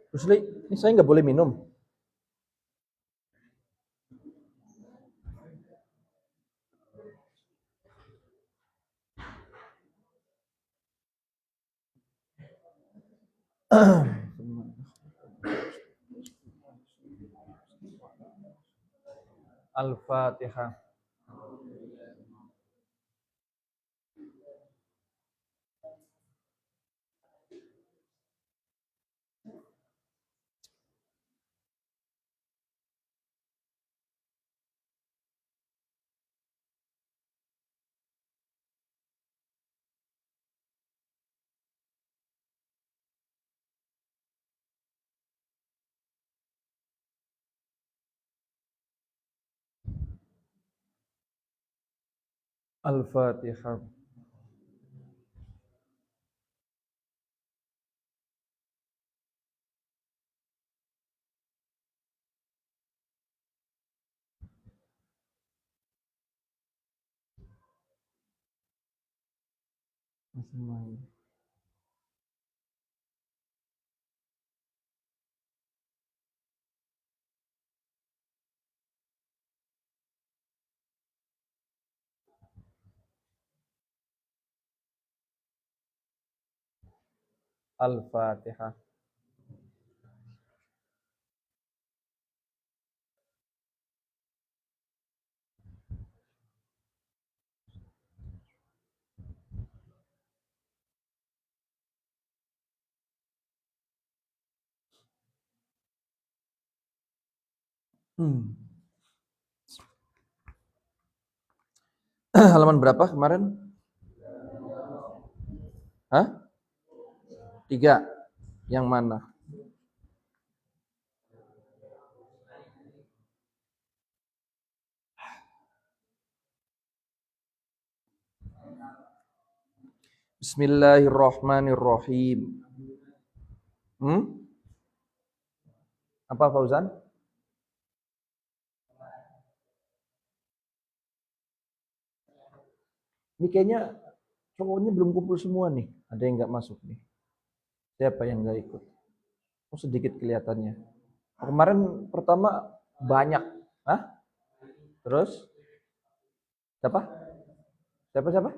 Rusli, ini saya nggak boleh minum. Al-Fatihah. Al-Fatihah. Al-Fatihah. Halaman berapa kemarin? Hah? 3. Yang mana? Bismillahirrahmanirrahim. Apa Fauzan? Ini kayaknya cowoknya belum kumpul semua nih. Ada yang nggak masuk nih. Siapa yang nggak ikut? Oh, sedikit kelihatannya. Kemarin pertama banyak. Hah? Terus? Siapa? Siapa?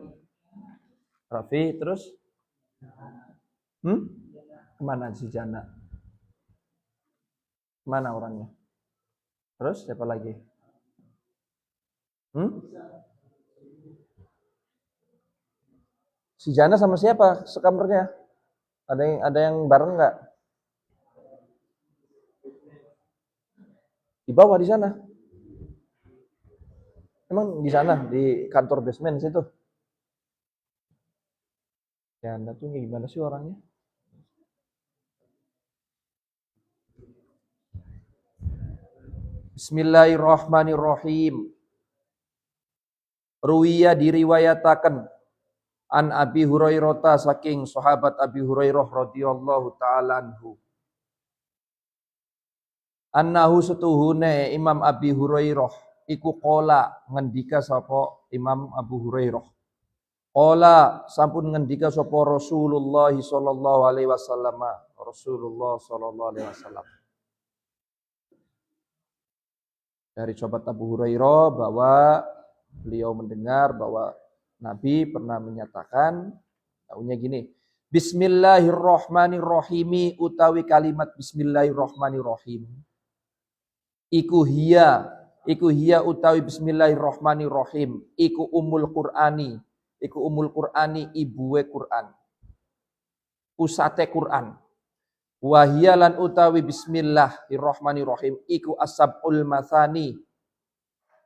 Raffi, terus? Kemana si Jana? Mana orangnya? Terus siapa lagi? Si Jana sama siapa sekamarnya? Ada yang bareng nggak? Di bawah di sana. Emang di sana di kantor basement situ. Jana tuh gimana sih orangnya? Bismillahirrahmanirrahim. Ruwiya diriwayatakan an Abi Hurairah saking sahabat Abi Hurairah radhiyallahu taala anhu. Annahu setuhune Imam Abi Hurairah iku qala ngendika sapa Imam Abu Hurairah. Qala sampun ngendika sapa Rasulullah sallallahu alaihi wasallam. Rasulullah sallallahu alaihi wasallam. Dari sahabat Abu Hurairah bahwa beliau mendengar bahwa Nabi pernah menyatakan taunya gini, Bismillahirrahmanirrahim utawi kalimat Bismillahirrahmanirrahim. Iku hiya utawi Bismillahirrahmanirrahim. Iku umul Qur'ani ibuwe Qur'an. Pusate Qur'an. Wahiyalan utawi Bismillahirrahmanirrahim. Iku asabul mathani.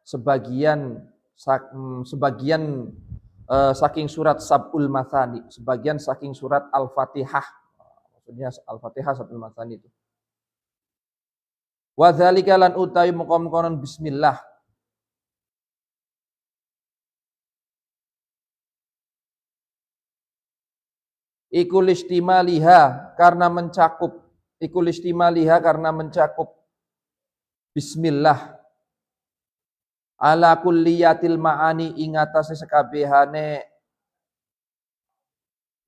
Sebagian saking surat Sab'ul Mathani, sebagian saking surat Al-Fatihah. Maksudnya Al-Fatihah Sab'ul Mathani itu. Wa dzalika lan utawi mengkon-konon bismillah. Iku listimaliha karena mencakup bismillah ala kulliyatil ma'ani ing atase sekabehane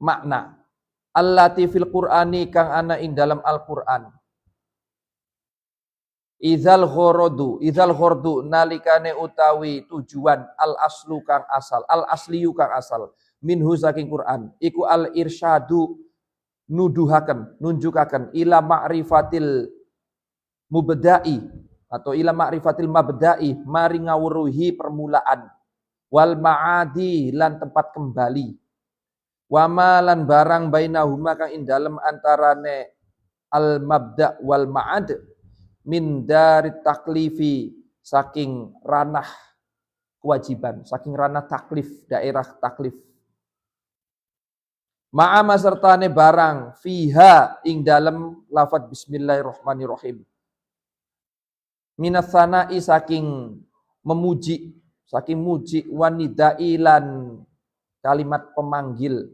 makna allati fil qur'ani kang ana ing dalam Al-Qur'an Idzal ghordu nalikane utawi tujuan al aslu kang asal, al asliyu kang asal, minhu saking Quran, iku al irsyadu nuduhaken, nunjukaken ila ma'rifatil mubda'i atau ila ma'rifatil mabda'i, mari ngawruhi permulaan, wal ma'adi lan tempat kembali, wama lan barang bainahuma kang ing dalem antarane al mabda wal ma'ad, min dari taklifi saking ranah kewajiban, saking ranah taklif, daerah taklif. Ma'ama sertane barang fiha ing dalem lafadz bismillahirrahmanirrahim. Minas sana'i saking memuji, saking muji, wanidai lan kalimat pemanggil,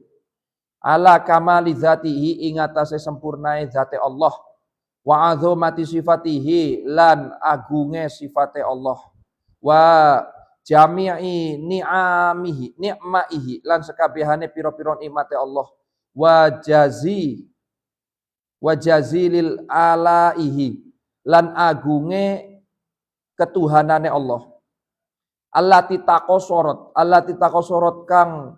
ala kamali zatihi ing atase sempurnae zate Allah, wa azamati sifatihi lan agunge sifate Allah, wa jami'i ni'amihi ni'maihi lan sekabehane pira-pira nikmate Allah, wa jazilil alaihi lan agunge ketuhanane Allah, allati taqasorot kang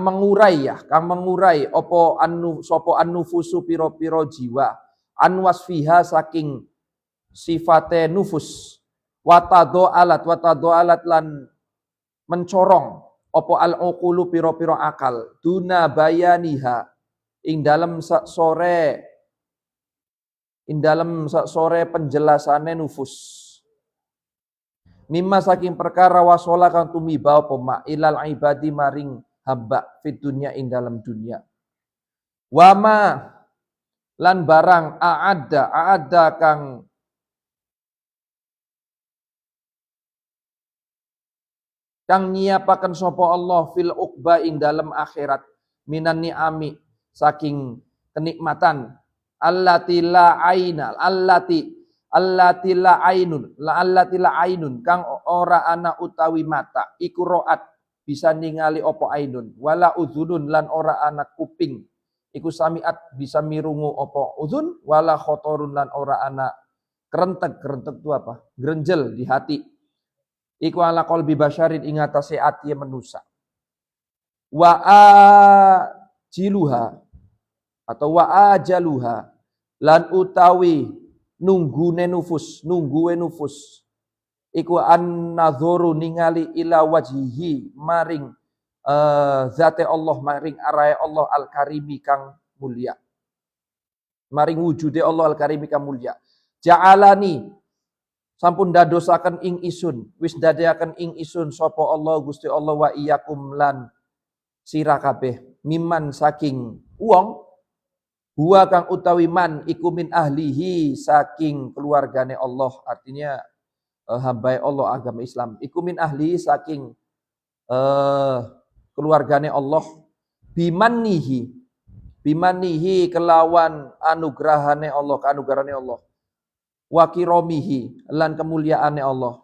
mengurai opo sopo nufusu piro-piro jiwa, wasfiha saking sifate nufus, watado alat lan mencorong opo al-uqulu piro-piro akal, duna bayaniha ing dalam sore penjelasane nufus, mimma saking perkara wasola kang tumiba apa ma ilal ibadi maring hamba fit dunya ing dalam dunia, wama lan barang aada kang nyiapaken sapa Allah fil uqba ing dalam akhirat, minan ni'ami saking kenikmatan, allati la ainun kang ora ana utawi mata, iku roat bisa ningali opo ainun, wala udhunun lan ora ana kuping, iku samiat bisa mirungu opo udhun, wala khotorun lan ora ana kerentek itu apa? Grenjel di hati, iku ala qalbi basyarin ing atase ati manusa, wa ajaluha lan utawi nungguwe nufus iku an-nadzoru ningali ila wajhihi maring zate Allah, maring arahe Allah al-karimi kang mulia, maring wujude Allah al-karimi kang mulia. Ja'alani sampun dadosaken ing isun, wis dadiaken ing isun sapa Allah Gusti Allah, wa iyyakum lan sira kabeh, miman saking wong, huwa kang utawi man iku min ahlihi saking keluargane Allah, artinya hamba Allah agama Islam, iku min ahli saking keluargane Allah, bimanihi kelawan anugerahane Allah, kaanugerahane Allah, wa kiromihi lan kemuliaane Allah,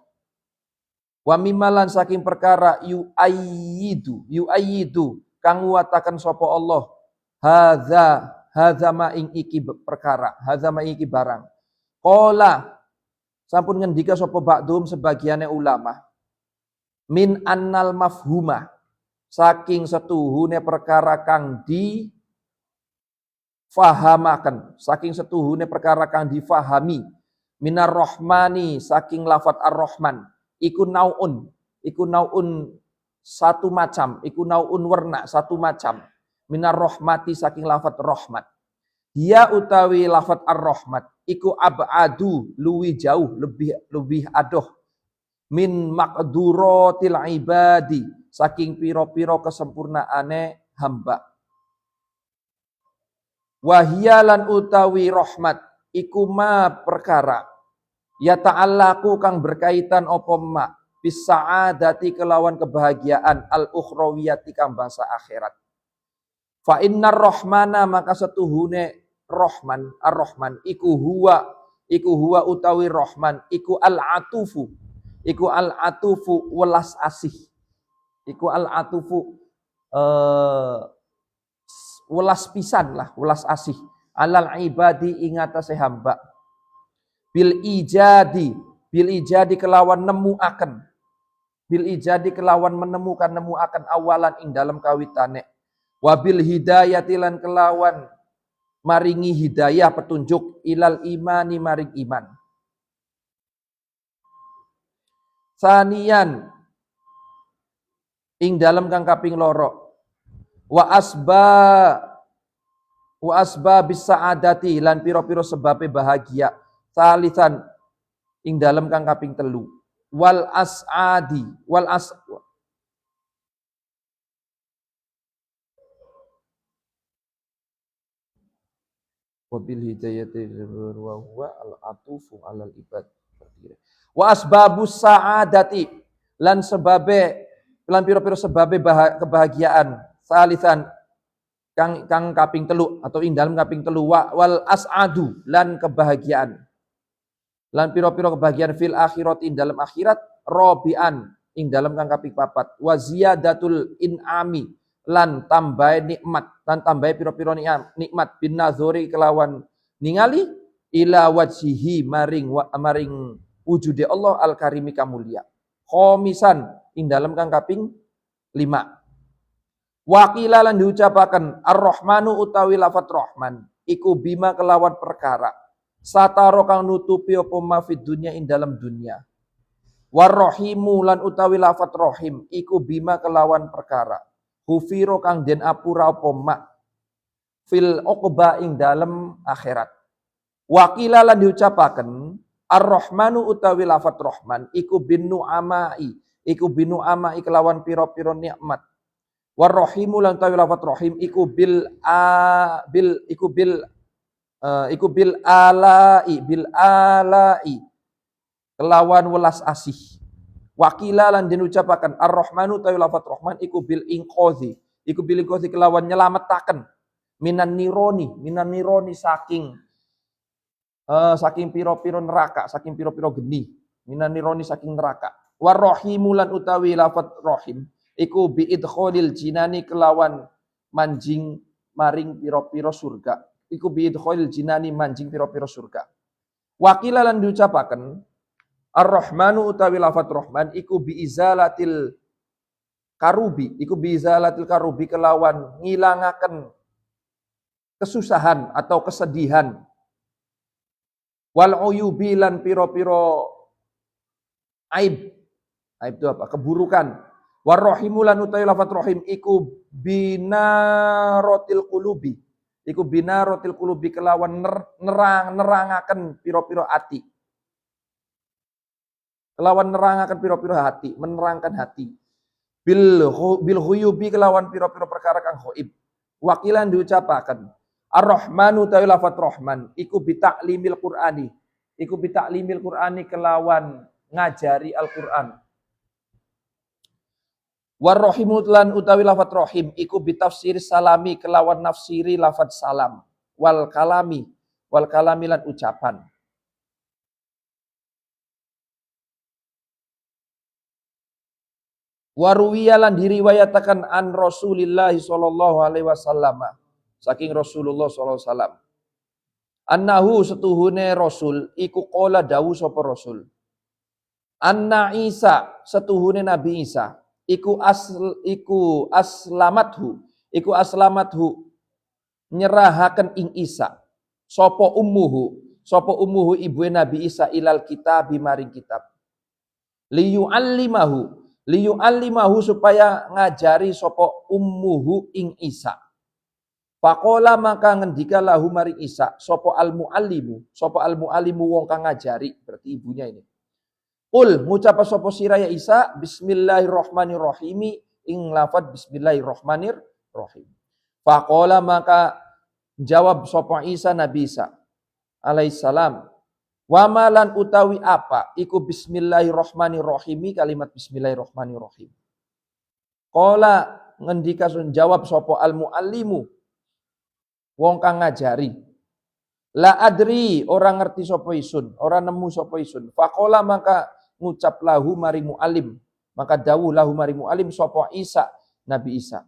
wa mimalan saking perkara yu'ayyidu kang nguataken sapa Allah, hadza ma ing iki perkara, hadza ma iki barang, qala sampun ngendika sapa ba'dhum sebagiane ulama, min annal mafhuma saking setuhune perkara kang difahamaken, saking setuhune perkara kang difahami, minar rahmani saking lafat ar-rahman, iku naun satu macam, iku naun warna satu macam, minar rahmati saking lafat rahmat, dia utawi lafat ar-rahmat iku ab'adu luwi jauh, lebih adoh, min maqduratil ibadi saking piro-piro kesempurnaane hamba, wahiyalan utawi rahmat iku ma perkara ya ta'allaku kang berkaitan apa ma bis sa'adati kelawan kebahagiaan al ukhrawiyati kang bangsa akhirat, fa innar rahmana maka setuhune Rahman, ar-Rahman iku huwa utawi Rahman iku al-atufu welas asih, iku al-atufu welas pisan lah, welas asih alal ibadi ing atase hamba. Bil ijadi kelawan nemuaken. Bil ijadi kelawan nemuaken awalan ing dalam kawitane. Wabil hidayati lan kelawan maringi hidayah petunjuk ilal imani maring iman. Sanian ing dalam kang kaping loro wa asba bis saadati lan piro-piro sebabe bahagia. Salisan ing dalam kang kaping telu wal asadi wabil hidayati wa huwa al atufu alal ibad. Wa asbabus saadati lan piro-piro sebabe kebahagiaan. Salisan kang kaping telu atau ing dalam kaping telu wal asadu lan kebahagiaan. Lan piro-piro kebahagiaan fil akhirat ing dalam akhirat robian ing dalam kang kaping papat wa ziyadatul inami lan tambahe nikmat lan tambahe piro-piro nikmat bin nazuri kelawan ningali ila wajhihi maring wujude Allah al karimi kamulia. Khomisan ing dalam kang kaping 5. Wakila lan diucapaken ar-rahmanu utawi lafat rahman iku bima kelawan perkara sataro kang nutupi apa ma fid dunya ing dalam dunya. Warrahimu lan utawi lafat rahim iku bima kelawan perkara hufiro kang den apura apa ma fil uqba ing dalam akhirat. Wakila lan diucapaken ar-rahmanu utawi lafat rahman iku binu amai kelawan piro-piro nikmat. Warrahimu lan utawi lafat rahim iku bil alai kelawan welas asih. Wakila lan diucapaken ar-rahmanu utawi lafat rahman iku bil inqazi kelawan nyelametaken minan nironi saking piro-piro neraka, saking piro-piro geni, minan nironi saking neraka. Warrahimu lan utawi lafat rahim iku bi idkhalil jinani kelawan manjing maring piro-piro surga. Iku bi idkhalil jinani manjing piro-piro surga. Wakila lan diucapaken ar-rahmanu utawi lafat rahman iku bi izalatil karubi kelawan ngilangaken kesusahan atau kesedihan. Wal uyubi lan piro-piro aib itu apa? Keburukan. Warrahimu lan utawi lafat rahim iku binarotil qulubi kelawan nerangaken piro-piro ati. Kelawan nerangaken piro-piro hati, menerangkan hati. Bil huyubi kelawan piro-piro perkara kang ghaib. Wakilan diucapaken ar-rahmanu utawi lafat rahman iku bita'limil qur'ani kelawan ngajari Al-Qur'an. Warrahimu lan utawi lafat rahim iku bitafsir salami kelawan nafsiri lafat salam wal kalami lan ucapan. Waruwiyalan diriwayatakan an Rasulillah sallallahu alaihi wasallam saking Rasulullah sallallahu alaihi wasallam annahu setuhune Rasul iku qala dawu sapa Rasul anna Isa setuhune Nabi Isa iku aslamathu nyerahaken ing Isa sapa ummuhu ibuwe Nabi Isa ilal kitab maring kitab liyu'allimahu supaya ngajari sapa ummuhu ing Isa. Faqala maka ngendika lahu maring Isa sapa al-muallimu wong kang ngajari berarti ibunya ini. Qul ngucap sapa sira ya Isa bismillahirrahmanirrahim ing lafaz bismillahirrahmanirrahim. Faqala maka jawab sapa Isa Nabi Isa alaihissalam wa malan utawi apa iku bismillahirrahmanirrahim kalimat bismillahirrahmanirrahim. Qala ngendika jawab sapa al-muallimu wong kang ngajari la adri orang ngerti sapa isun ora nemu sapa isun. Faqala maka ngucap lahu mari muallim maka dawuh lahu mari muallim sapa Isa Nabi Isa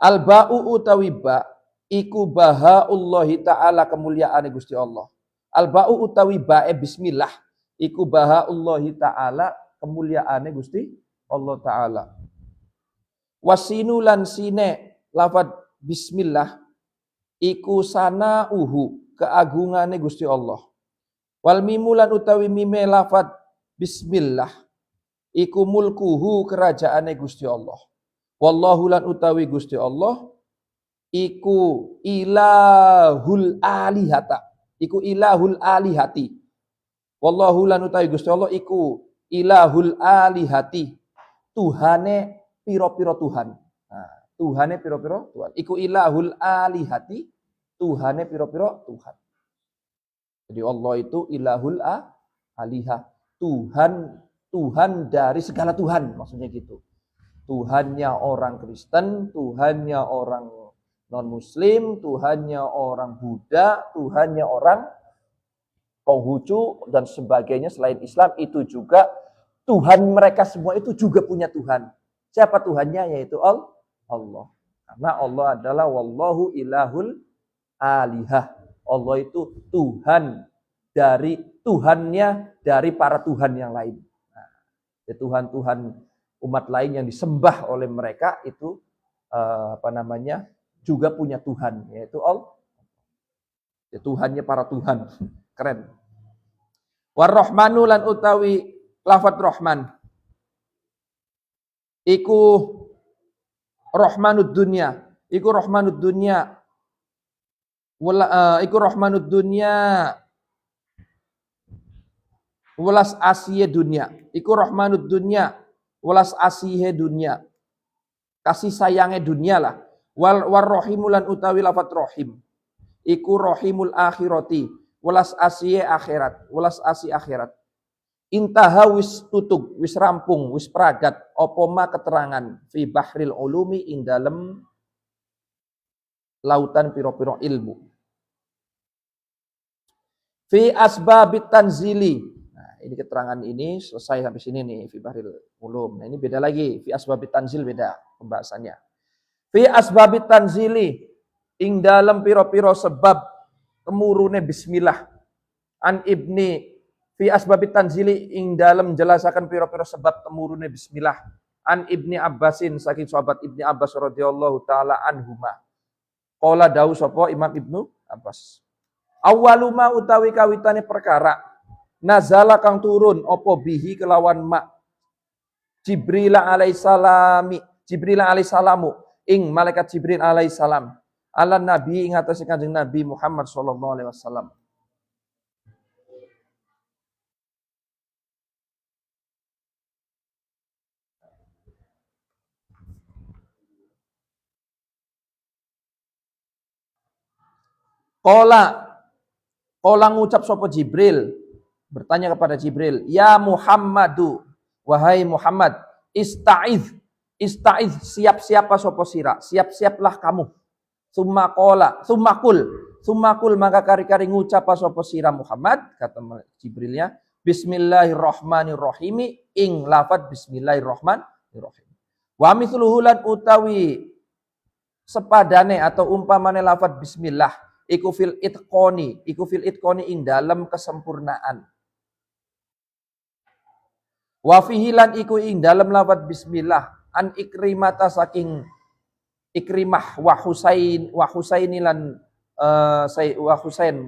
Al-ba'u utawi ba iku bahaullahi ta'ala kemuliaan Gusti Allah. Al-ba'u utawi bae bismillah iku bahaullahi ta'ala kemuliaan Gusti Allah taala. Wasinu lan sine lafad bismillah iku sanauhu keagungane Gusti Allah. Wal mimulan utawi mime lafad bismillah iku mulkuhu kerajaane Gusti Allah. Wallahu lan utawi Gusti Allah iku ilahul alihata. Iku ilahul alihati. Wallahu lan utawi Gusti Allah iku ilahul alihati. Tuhane piro-piro Tuhan. Nah, Tuhane piro-piro Tuhan. Iku ilahul alihati. Tuhane piro-piro Tuhan. Jadi Allah itu ilahul alihah. Tuhan dari segala Tuhan. Maksudnya gitu. Tuhannya orang Kristen, Tuhannya orang non-Muslim, Tuhannya orang Buddha, Tuhannya orang Konghucu dan sebagainya selain Islam, itu juga Tuhan mereka semua itu juga punya Tuhan. Siapa Tuhannya? Yaitu Allah. Karena Allah adalah wallahu ilahul alihah. Allah itu Tuhan Tuhannya dari para Tuhan yang lain. Nah, Tuhan-Tuhan umat lain yang disembah oleh mereka itu juga punya Tuhan, yaitu Allah. Tuhannya para Tuhan. Keren. War-Rahmanu lan utawi lafadz Rahman iku Rahmanud dunya, iku Rahmanud dunya iku Rahmanud dunya welas asiye dunya, iku Rahmanud dunya welas asihe dunya, kasih sayangnya dunia lah. War rahimulan utawi lafadz rahim iku rahimul akhirati welas asihe akhirat, welas asi akhirat. Intaha wis tutup, wis rampung, wis pragat opoma keterangan fi bahril ulumi ing dalem lautan piro-piro ilmu. Fi asbabit tanzili. Nah, ini keterangan ini selesai sampai sini nih fi bahril ulum. Nah, ini beda lagi, fi asbabit tanzil beda pembahasannya. Fi asbabit tanzili ing dalem piro-piro sebab temurune bismillah. An ibni fi asbabit tanzili ing dalem jelasaken pira-pira sebab temurune bismillah. An Ibni Abbasin saking sahabat Ibni Abbas radhiyallahu taala anhuma. Qala dawu sapa Imam Ibnu Abbas. Awwaluma utawi kawitane perkara nazala kang turun apa bihi kelawan ma Jibril alaihissalamu ing malaikat Jibril alaihissalam ala nabi ing atase Kanjeng Nabi Muhammad sallallahu alaihi wasallam. Qala ngucap sapa Jibril, bertanya kepada Jibril, "Ya Muhammadu, wahai Muhammad, ista'iz, siap-siapa sapa sira, siap-siaplah kamu." Summakul maka kari-kari ngucap sapa sira Muhammad, kata Jibrilnya, Bismillahirrahmanirrahim, ing lafadz Bismillahirrahmanirrahim. Wa mithluhu lan utawi sepadane atau umpamane lafadz bismillah iku fil itqoni ing dalam kesempurnaan. Wa fihi lan iku ing dalam lafadz bismillah an Ikrimata saking Ikrimah wa Husaini lan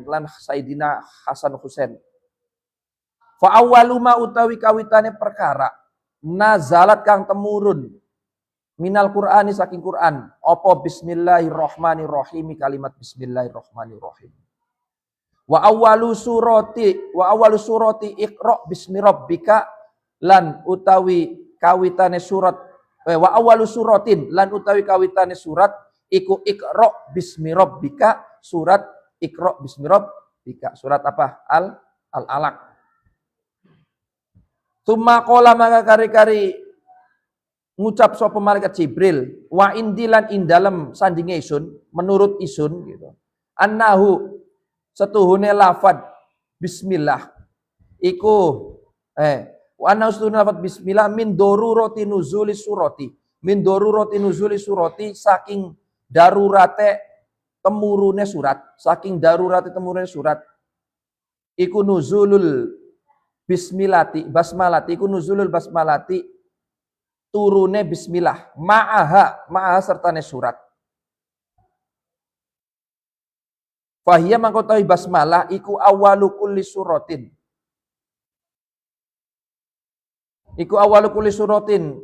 lan Sayyidina Hasan Husain. Fa awwaluma utawi kawitane perkara nazalat kang temurun minal Qur'ani saking Qur'an apa bismillahirrahmanirrahim, kalimat bismillahirrahmanirrahim. Wa awwalu surati Iqra bismi rabbika lan utawi kawitane surat wa awwalu suratin lan utawi kawitane surat iku Iqra bismi rabbika, surat Iqra bismi rabbika, surat apa? Al-Alaq. Tsumma qala maka kari-kari ngucap sapa malaikat Jibril, wa indilan indalem sandinge isun, menurut isun gitu. Annahu setuhune lafad bismillah iku wa annahu setuhune lafad bismillah min darurati nuzuli surati, saking darurate temurune surat, saking darurate temurune surat iku nuzulul basmalati iku nuzulul basmalati turune bismillah ma'aha sertane surat. Fahiyya mangkotawi basmalah iku awalu kulli suratin. Iku awalu kulli suratin.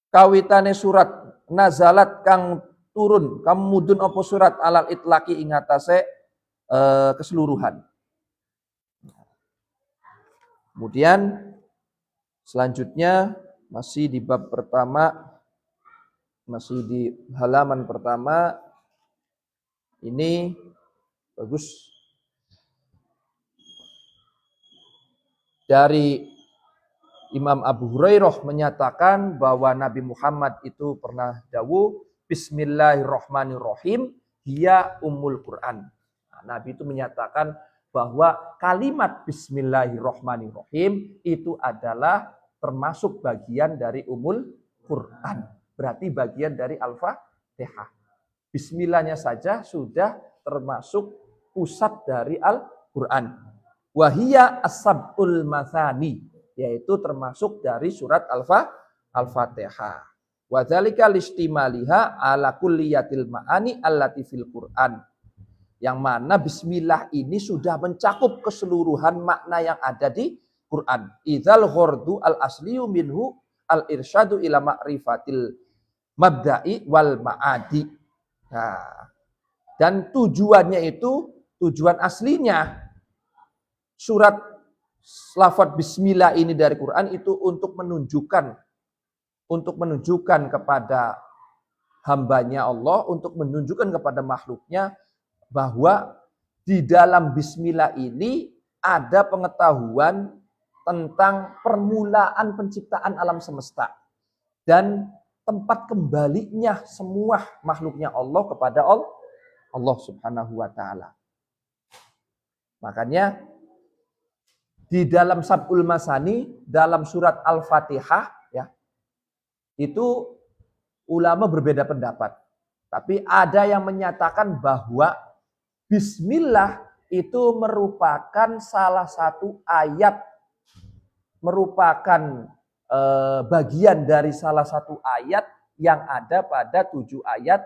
Kawitane surat nazalat kang turun kang mudun apa surat alal itlaqi ing atase keseluruhan. Kemudian selanjutnya masih di bab pertama, masih di halaman pertama. Ini bagus. Dari Imam Abu Hurairah menyatakan bahwa Nabi Muhammad itu pernah dawuh Bismillahirrahmanirrahim hiya ummul Quran. Nah, Nabi itu menyatakan bahwa kalimat Bismillahirrahmanirrahim itu adalah termasuk bagian dari ummul Quran. Berarti bagian dari Al-Fatihah. Bismillahnya saja sudah termasuk pusat dari Al-Quran. Wahiyya as-sab'ul mathani, yaitu termasuk dari surat Al-Fatihah. Wa dzalika listimaliha ala kulliyatil ma'ani allati fil Quran. Yang mana bismillah ini sudah mencakup keseluruhan makna yang ada di Quran. Idzal ghordu al-asliyu minhu al-irsyadu ila ma'rifatil mabda'i wal ma'adi. Nah, dan tujuannya itu, tujuan aslinya surat lafaz bismillah ini dari Quran itu untuk menunjukkan kepada hambanya Allah, untuk menunjukkan kepada makhluknya bahwa di dalam bismillah ini ada pengetahuan tentang permulaan penciptaan alam semesta dan tempat kembalinya semua makhluknya Allah kepada Allah Subhanahu wa taala. Makanya di dalam Sab'ul Masani, dalam surat Al-Fatihah ya, itu ulama berbeda pendapat. Tapi ada yang menyatakan bahwa bismillah itu merupakan salah satu ayat, merupakan bagian dari salah satu ayat yang ada pada 7 ayat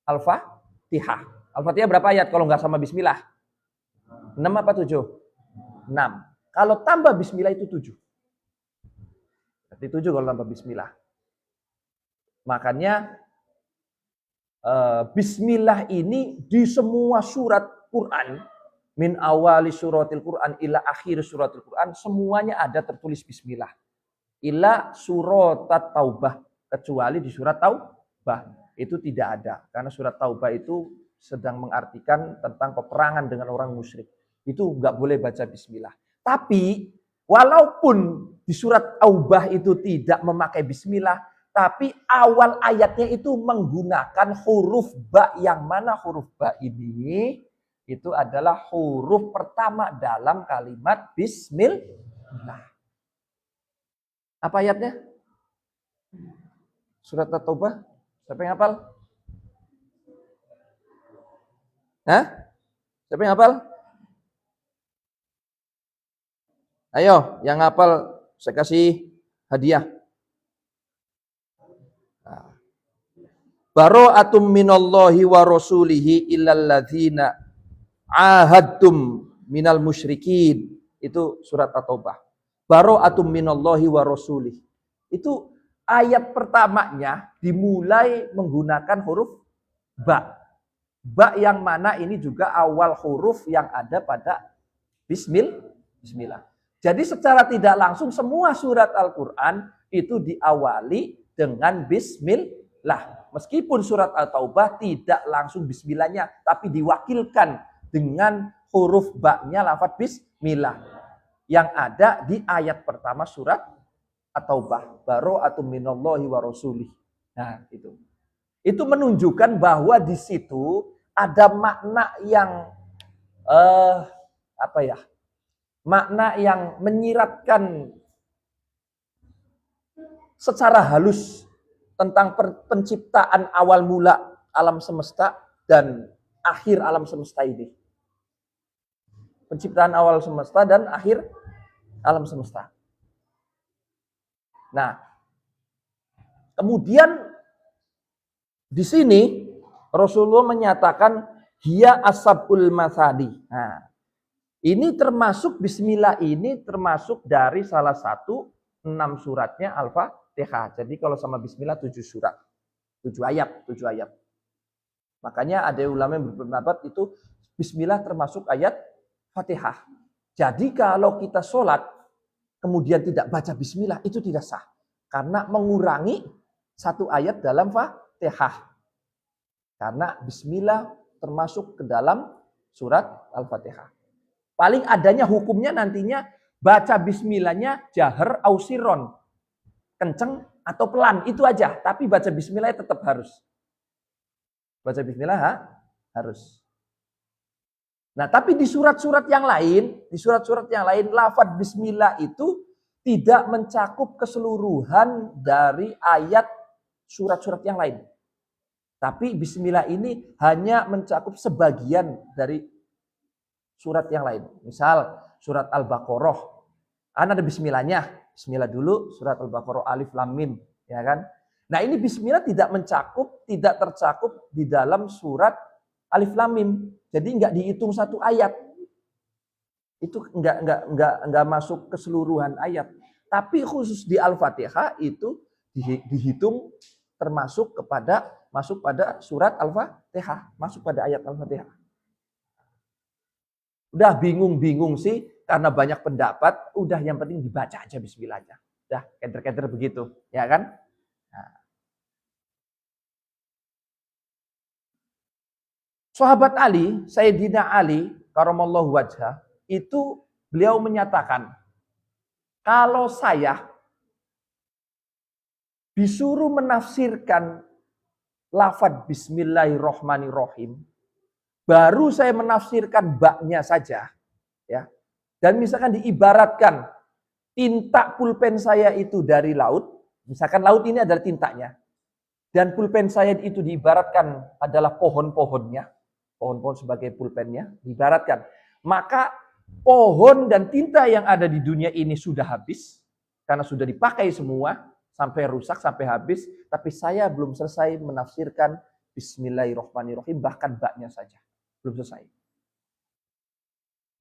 Al-Fatihah. Al-Fatihah berapa ayat kalau nggak sama bismillah? 6 apa 7? 6. Kalau tambah bismillah itu 7. Berarti 7 kalau tambah bismillah. Makanya bismillah ini di semua surat Quran, min awali suratil Quran ila akhir suratil Quran, semuanya ada tertulis bismillah. Ila surat Taubah, kecuali di surat Taubah itu tidak ada, karena surat Taubah itu sedang mengartikan tentang peperangan dengan orang musyrik. Itu nggak boleh baca bismillah. Tapi walaupun di surat Taubah itu tidak memakai bismillah, tapi awal ayatnya itu menggunakan huruf ba, yang mana huruf ba ini itu adalah huruf pertama dalam kalimat bismillah. Apa ayatnya? Surat At-Taubah. Siapa yang hafal? Hah? Siapa yang hafal? Ayo, yang hafal saya kasih hadiah. Bara'atum minallahi wa rasulihi illal ladzina ahadtum minal musyrikin. Itu surat At-Taubah. Bara'atum minallahi wa rasulih. Itu ayat pertamanya dimulai menggunakan huruf ba. Ba yang mana ini juga awal huruf yang ada pada bismillah. Jadi secara tidak langsung semua surat Al-Quran itu diawali dengan bismillah. Meskipun surat At-Taubah tidak langsung bismillahnya, tapi diwakilkan dengan huruf ba-nya lafaz bismillah. Yang ada di ayat pertama surat At-Taubah, bara'atum minallahi wa rasulih. Nah, itu. Itu menunjukkan bahwa di situ ada makna yang makna yang menyiratkan secara halus tentang penciptaan awal mula alam semesta dan akhir alam semesta ini. Penciptaan awal semesta dan akhir alam semesta. Nah, kemudian di sini Rasulullah menyatakan hiya asabul masadi. Nah, ini termasuk bismillah ini termasuk dari salah satu 6 suratnya Al-Fatihah. Jadi kalau sama bismillah 7 surat. 7 ayat. Makanya ada ulama yang berpendapat itu bismillah termasuk ayat Fatihah. Jadi kalau kita sholat kemudian tidak baca bismillah itu tidak sah. Karena mengurangi satu ayat dalam Fatihah. Karena bismillah termasuk ke dalam surat Al-Fatihah. Paling adanya hukumnya nantinya baca bismillahnya jahar ausiron. Kenceng atau pelan, itu aja. Tapi baca bismillah tetap harus. Baca bismillah harus. Nah, tapi di surat-surat yang lain, lafaz bismillah itu tidak mencakup keseluruhan dari ayat surat-surat yang lain. Tapi bismillah ini hanya mencakup sebagian dari surat yang lain. Misal surat Al-Baqarah. Ada bismillahnya. Bismillah dulu surat Al-Baqarah alif lam mim, ya kan? Nah, ini bismillah tidak tercakup di dalam surat alif lam mim. Jadi enggak dihitung satu ayat. Itu enggak masuk keseluruhan ayat. Tapi khusus di Al-Fatihah itu dihitung termasuk masuk pada surat Al-Fatihah, masuk pada ayat Al-Fatihah. Udah bingung sih karena banyak pendapat, udah yang penting dibaca aja bismillahnya. Udah keder-keder begitu, ya kan? Nah. Sahabat Ali, Sayyidina Ali karamallahu wajhah, itu beliau menyatakan, kalau saya disuruh menafsirkan lafaz bismillahirrahmanirrahim, baru saya menafsirkan baknya saja, ya. Dan misalkan diibaratkan tinta pulpen saya itu dari laut, misalkan laut ini adalah tintanya, dan pulpen saya itu diibaratkan adalah pohon-pohonnya, pohon-pohon sebagai pulpennya, diibaratkan. Maka pohon dan tinta yang ada di dunia ini sudah habis, karena sudah dipakai semua, sampai rusak, sampai habis, tapi saya belum selesai menafsirkan bismillahirrahmanirrahim, bahkan baknya saja. Belum selesai.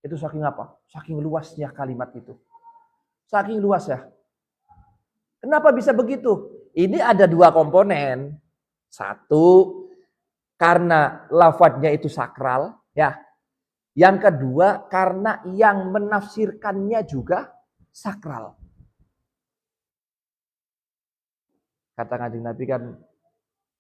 Itu saking apa? Saking luasnya kalimat itu. Saking luas ya. Kenapa bisa begitu? Ini ada 2 komponen. Satu, karena lafadznya itu sakral, ya. Yang kedua, karena yang menafsirkannya juga sakral. Kata Kanjeng Nabi kan,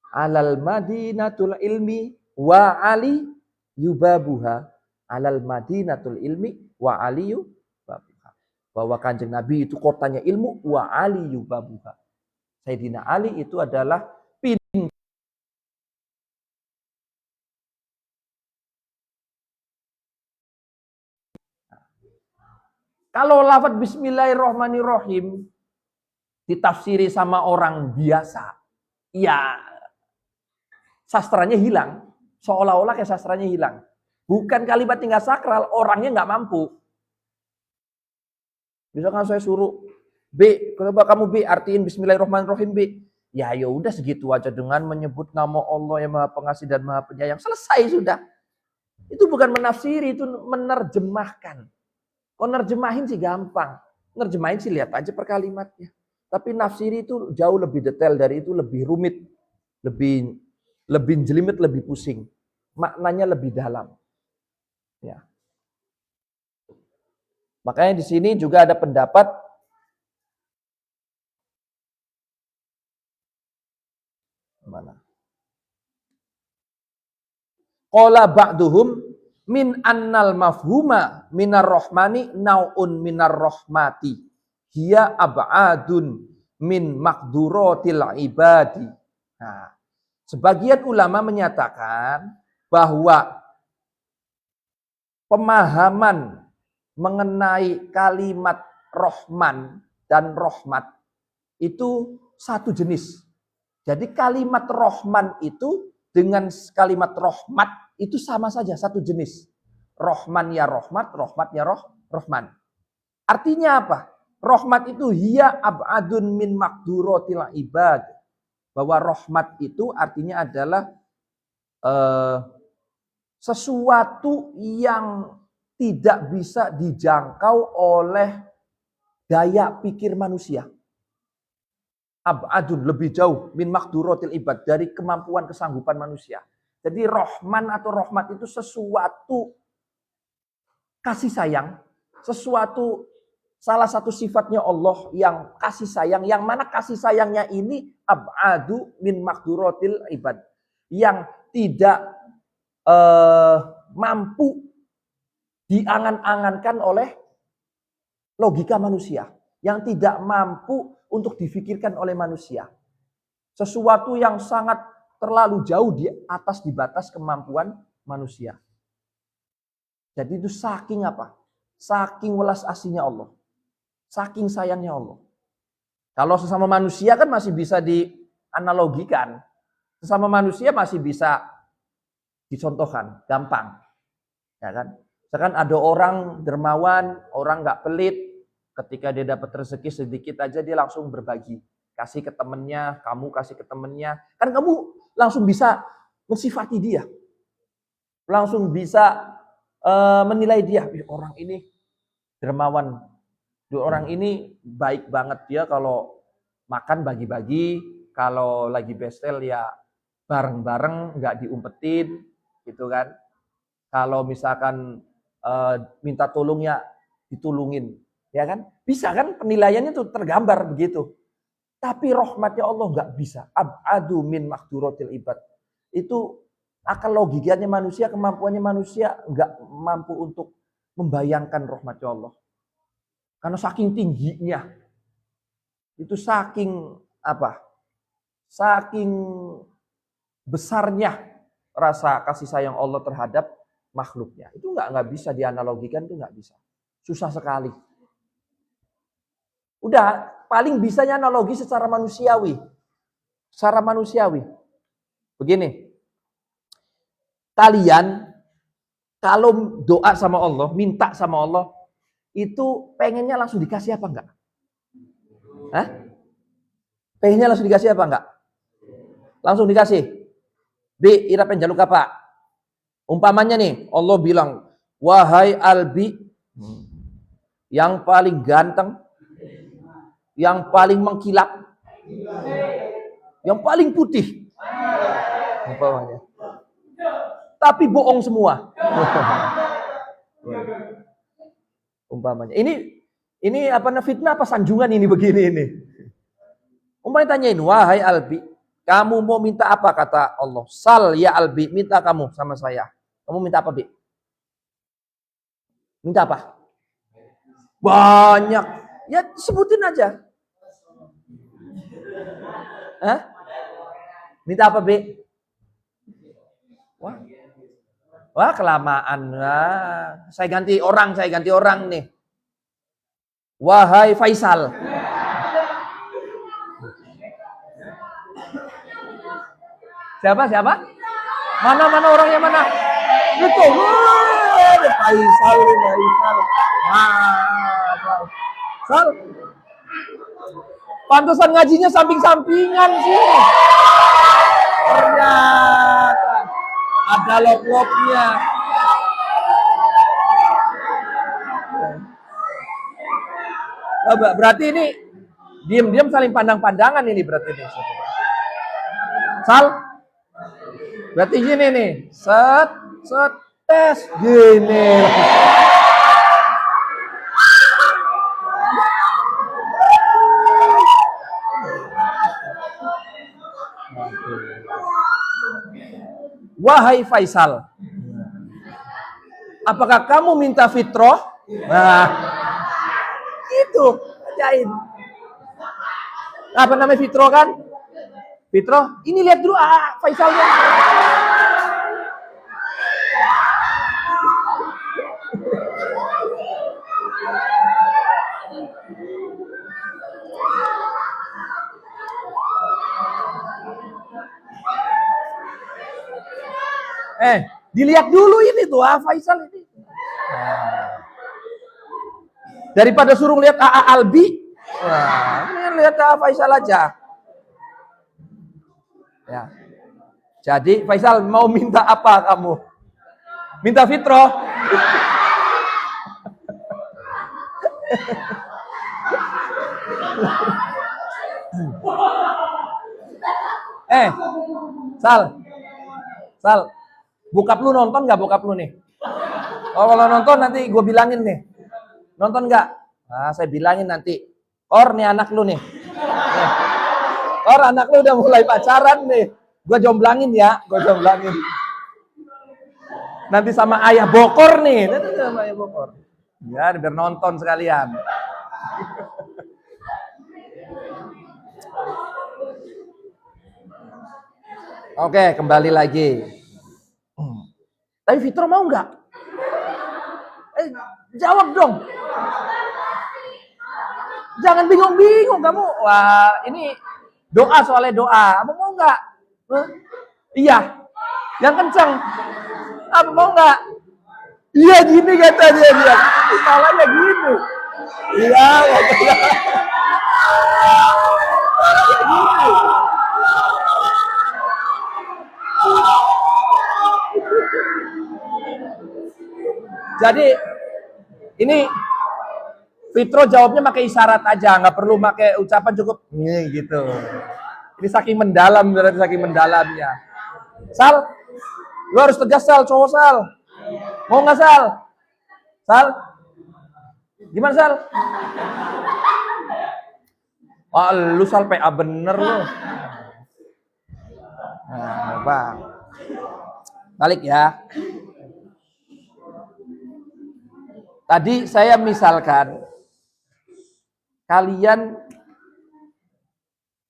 alal madinatul ilmi wa ali yubabuha, alal madinatul ilmi wa ali yubabuha. Bahwa Kanjeng Nabi itu kotanya ilmu, wa ali yubabuha. Sayyidina Ali itu adalah pintu. Kalau lafaz bismillahirrahmanirrahim ditafsiri sama orang biasa, ya sastranya hilang. Seolah-olah kayak sastranya hilang. Bukan kalimat tinggal sakral, orangnya nggak mampu. Misalkan saya suruh, B, coba kamu B, artiin bismillahirrahmanirrahim B. Ya udah segitu aja dengan menyebut nama Allah yang Maha Pengasih dan Maha Penyayang. Selesai sudah. Itu bukan menafsiri, itu menerjemahkan. Kalau nerjemahin sih gampang. Nerjemahin sih lihat aja per kalimatnya. Tapi nafsiri itu jauh lebih detail dari itu, lebih rumit, lebih jelimet, lebih pusing. Maknanya lebih dalam. Ya. Makanya di sini juga ada pendapat mana? Qala ba'duhum min annal mafhuma minar rahmani nau'un minar rahmati. Hiya ab'adun min maqduratil ibadi. Nah, sebagian ulama menyatakan bahwa pemahaman mengenai kalimat Rahman dan Rahmat itu satu jenis. Jadi kalimat Rahman itu dengan kalimat rahmat itu sama saja, satu jenis. Rahman ya rahmat, rahmat ya rahman. Artinya apa? Rahmat itu hiya ab'adun min maqduratil ibad. Bahwa rahmat itu artinya adalah sesuatu yang tidak bisa dijangkau oleh daya pikir manusia. Ab'adun, lebih jauh, min maqduratil ibad, dari kemampuan kesanggupan manusia. Jadi rahman atau rahmat itu sesuatu kasih sayang, sesuatu salah satu sifatnya Allah yang kasih sayang, yang mana kasih sayangnya ini ab'adu min maqduratil ibad, yang tidak mampu diangan-angankan oleh logika manusia, yang tidak mampu untuk difikirkan oleh manusia. Sesuatu yang sangat terlalu jauh di batas kemampuan manusia. Jadi itu saking apa? Saking welas asihnya Allah. Saking sayangnya Allah. Kalau sesama manusia kan masih bisa dianalogikan. Sesama manusia masih bisa dicontohkan, gampang. Ya kan? Misalkan ada orang dermawan, orang nggak pelit, ketika dia dapat rezeki sedikit aja dia langsung berbagi. Kasih ke temennya, kamu kasih ke temennya. Kan kamu langsung bisa mensifati dia. Langsung bisa menilai dia. Orang ini dermawan. Orang ini baik banget, dia kalau makan bagi-bagi. Kalau lagi bestel ya bareng-bareng, nggak diumpetin. Gitu kan. Kalau misalkan minta tolong ya ditulungin. Ya kan? Bisa kan penilaiannya tuh tergambar begitu. Tapi rahmatnya Allah nggak bisa. Ab'adu min maqduratil ibad. Itu akal logikanya manusia, kemampuannya manusia nggak mampu untuk membayangkan rahmatnya Allah. Karena saking tingginya. Itu saking apa? Saking besarnya rasa kasih sayang Allah terhadap makhluknya. Itu nggak bisa dianalogikan, itu nggak bisa. Susah sekali. Udah, paling bisanya analogi secara manusiawi. Secara manusiawi. Begini. Kalian kalau doa sama Allah, minta sama Allah, itu pengennya langsung dikasih apa enggak? Hah? Pengennya langsung dikasih apa enggak? Langsung dikasih. B, ira penjaluk apa? Umpamanya nih, Allah bilang, wahai Albi, yang paling ganteng, yang paling mengkilap, yang paling putih, umpamanya. Tapi bohong semua. Umpamanya. Ini apa fitnah apa sanjungan ini begini ini. Umpamanya tanyain, wahai Albi, kamu mau minta apa kata Allah? Sal ya Albi, minta kamu sama saya. Kamu minta apa, Bi? Minta apa? Banyak. Ya sebutin aja. Hah? Minta apa, Bi? Wah, kelamaan. Nah, saya ganti orang nih. Wahai Faisal. Siapa? Mana orangnya mana? Itu. Faisal. Sal. Pantesan ngajinya samping-sampingan sih. Ternyata ada lop-lopnya. Berarti ini diam-diam saling pandang-pandangan ini berarti ini. Sal. Berarti gini nih. Set tes gini. Wahai Faisal, apakah kamu minta fitrah? Nah, itu ajaib. Apa namanya fitrah kan? Fitrah, ini lihat dulu Faisalnya. Dilihat dulu ini tuh Faisal ini. Daripada suruh lihat AA Albi, ini lihat Faisal aja. Ya. Jadi Faisal mau minta apa kamu? Minta fitrah. Sal, bokap lu nonton nggak bokap lu nih? Oh, kalau nonton nanti gue bilangin nih. Nonton nggak? Nah, saya bilangin nanti. Kor nih anak lu nih. Kor anak lu udah mulai pacaran nih. Gue jomblangin ya, Nanti sama ayah Bokor nih. Nanti sama ayah Bokor. Ya, biar nonton sekalian. Oke, kembali lagi. Tapi Fitro mau nggak? Jawab dong. Jangan bingung-bingung kamu. Wah, ini doa soalnya doa. Kamu mau nggak? Iya. Yang kencang. Apa mau nggak? Iya gini kata dia. Salahnya gini. Iya kata. Jadi ini Fitro jawabnya pakai isyarat aja, nggak perlu pakai ucapan, cukup nih gitu. Ini saking mendalam, berarti saking mendalamnya. Sal, lu harus tegas Sal, cowok Sal. Mau nggak Sal? Sal, gimana Sal? Oh, lu Sal PA bener lu. Nah, Bang. Balik ya. Tadi saya misalkan kalian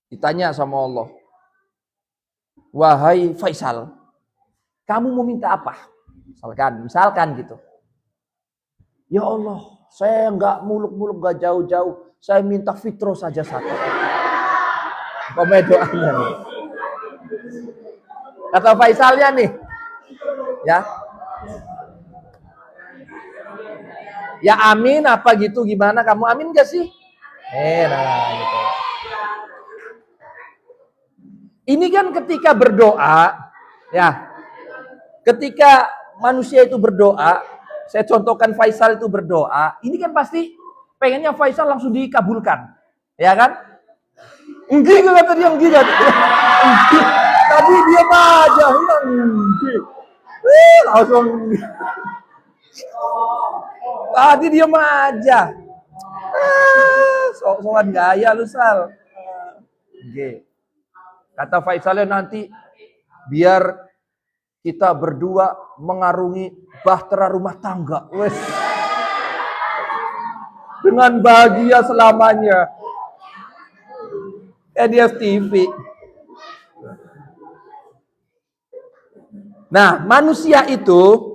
ditanya sama Allah, wahai Faisal, kamu mau minta apa? Misalkan gitu. Ya Allah, saya nggak muluk-muluk, nggak jauh-jauh, saya minta Fitro saja satu. Doanya nih. Kata Faisalnya nih, ya. Ya amin apa gitu, gimana kamu amin gak sih? Nah gitu. Ini kan ketika berdoa, ya. Ketika manusia itu berdoa, saya contohkan Faisal itu berdoa, ini kan pasti pengennya Faisal langsung dikabulkan. Ya kan? Enggak kata dia, enggak. Tadi dia aja, langsung. Tadi dia aja. Sok-sokan gaya lu Sal. Kata Faisalnya nanti biar kita berdua mengarungi bahtera rumah tangga. Wes. Dengan bahagia selamanya. Di FTV. Nah, manusia itu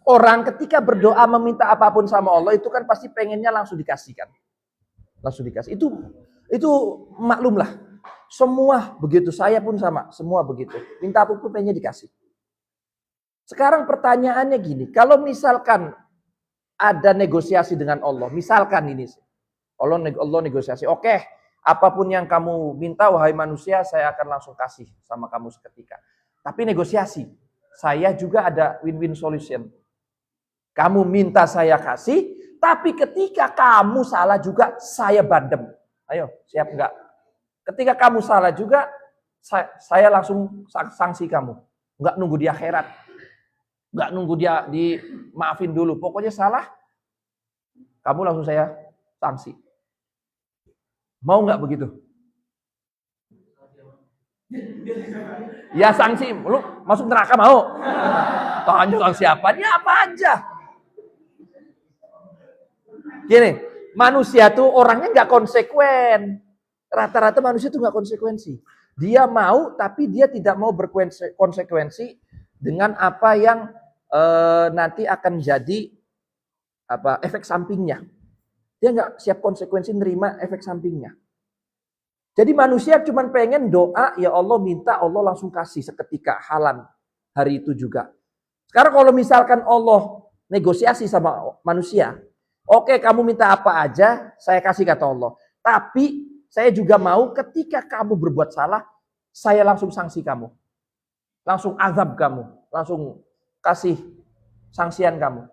orang ketika berdoa meminta apapun sama Allah itu kan pasti pengennya langsung dikasihkan. Langsung dikasih. Itu maklum lah. Semua begitu, saya pun sama, semua begitu. Minta apapun pengennya dikasih. Sekarang pertanyaannya gini, kalau misalkan ada negosiasi dengan Allah, misalkan ini Allah negosiasi, oke, apapun yang kamu minta wahai manusia, saya akan langsung kasih sama kamu seketika. Tapi negosiasi, saya juga ada win-win solution. Kamu minta saya kasih, tapi ketika kamu salah juga saya bandem. Ayo, siap enggak? Ketika kamu salah juga, saya langsung sanksi kamu. Enggak nunggu di akhirat. Enggak nunggu dia dimaafin dulu. Pokoknya salah, kamu langsung saya sanksi. Mau enggak begitu? Ya sanksi, lu masuk neraka mau? Tanya siapa? Dia apa aja. Gini, manusia tuh orangnya nggak konsekuen. Rata-rata manusia tuh nggak konsekuensi. Dia mau, tapi dia tidak mau berkonsekuensi dengan apa yang nanti akan jadi efek sampingnya. Dia nggak siap konsekuensi nerima efek sampingnya. Jadi manusia cuma pengen doa, ya Allah minta, Allah langsung kasih seketika, halan hari itu juga. Sekarang kalau misalkan Allah negosiasi sama manusia, oke, kamu minta apa aja, saya kasih kata Allah. Tapi saya juga mau ketika kamu berbuat salah, saya langsung sanksi kamu. Langsung azab kamu. Langsung kasih sanksian kamu.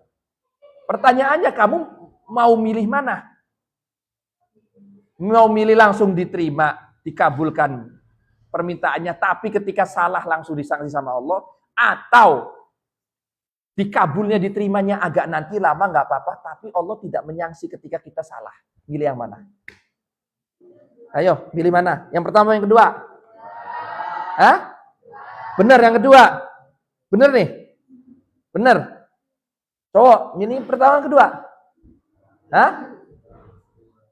Pertanyaannya, kamu mau milih mana? Mau milih langsung diterima, dikabulkan permintaannya, tapi ketika salah langsung disanksi sama Allah, atau dikabulnya diterimanya agak nanti lama nggak apa-apa, tapi Allah tidak menyangsi ketika kita salah. Milih yang mana? Ayo, milih mana? Yang pertama, yang kedua? Hah? Benar yang kedua? Benar nih? Benar? Cowok, ini pertama yang kedua? Hah?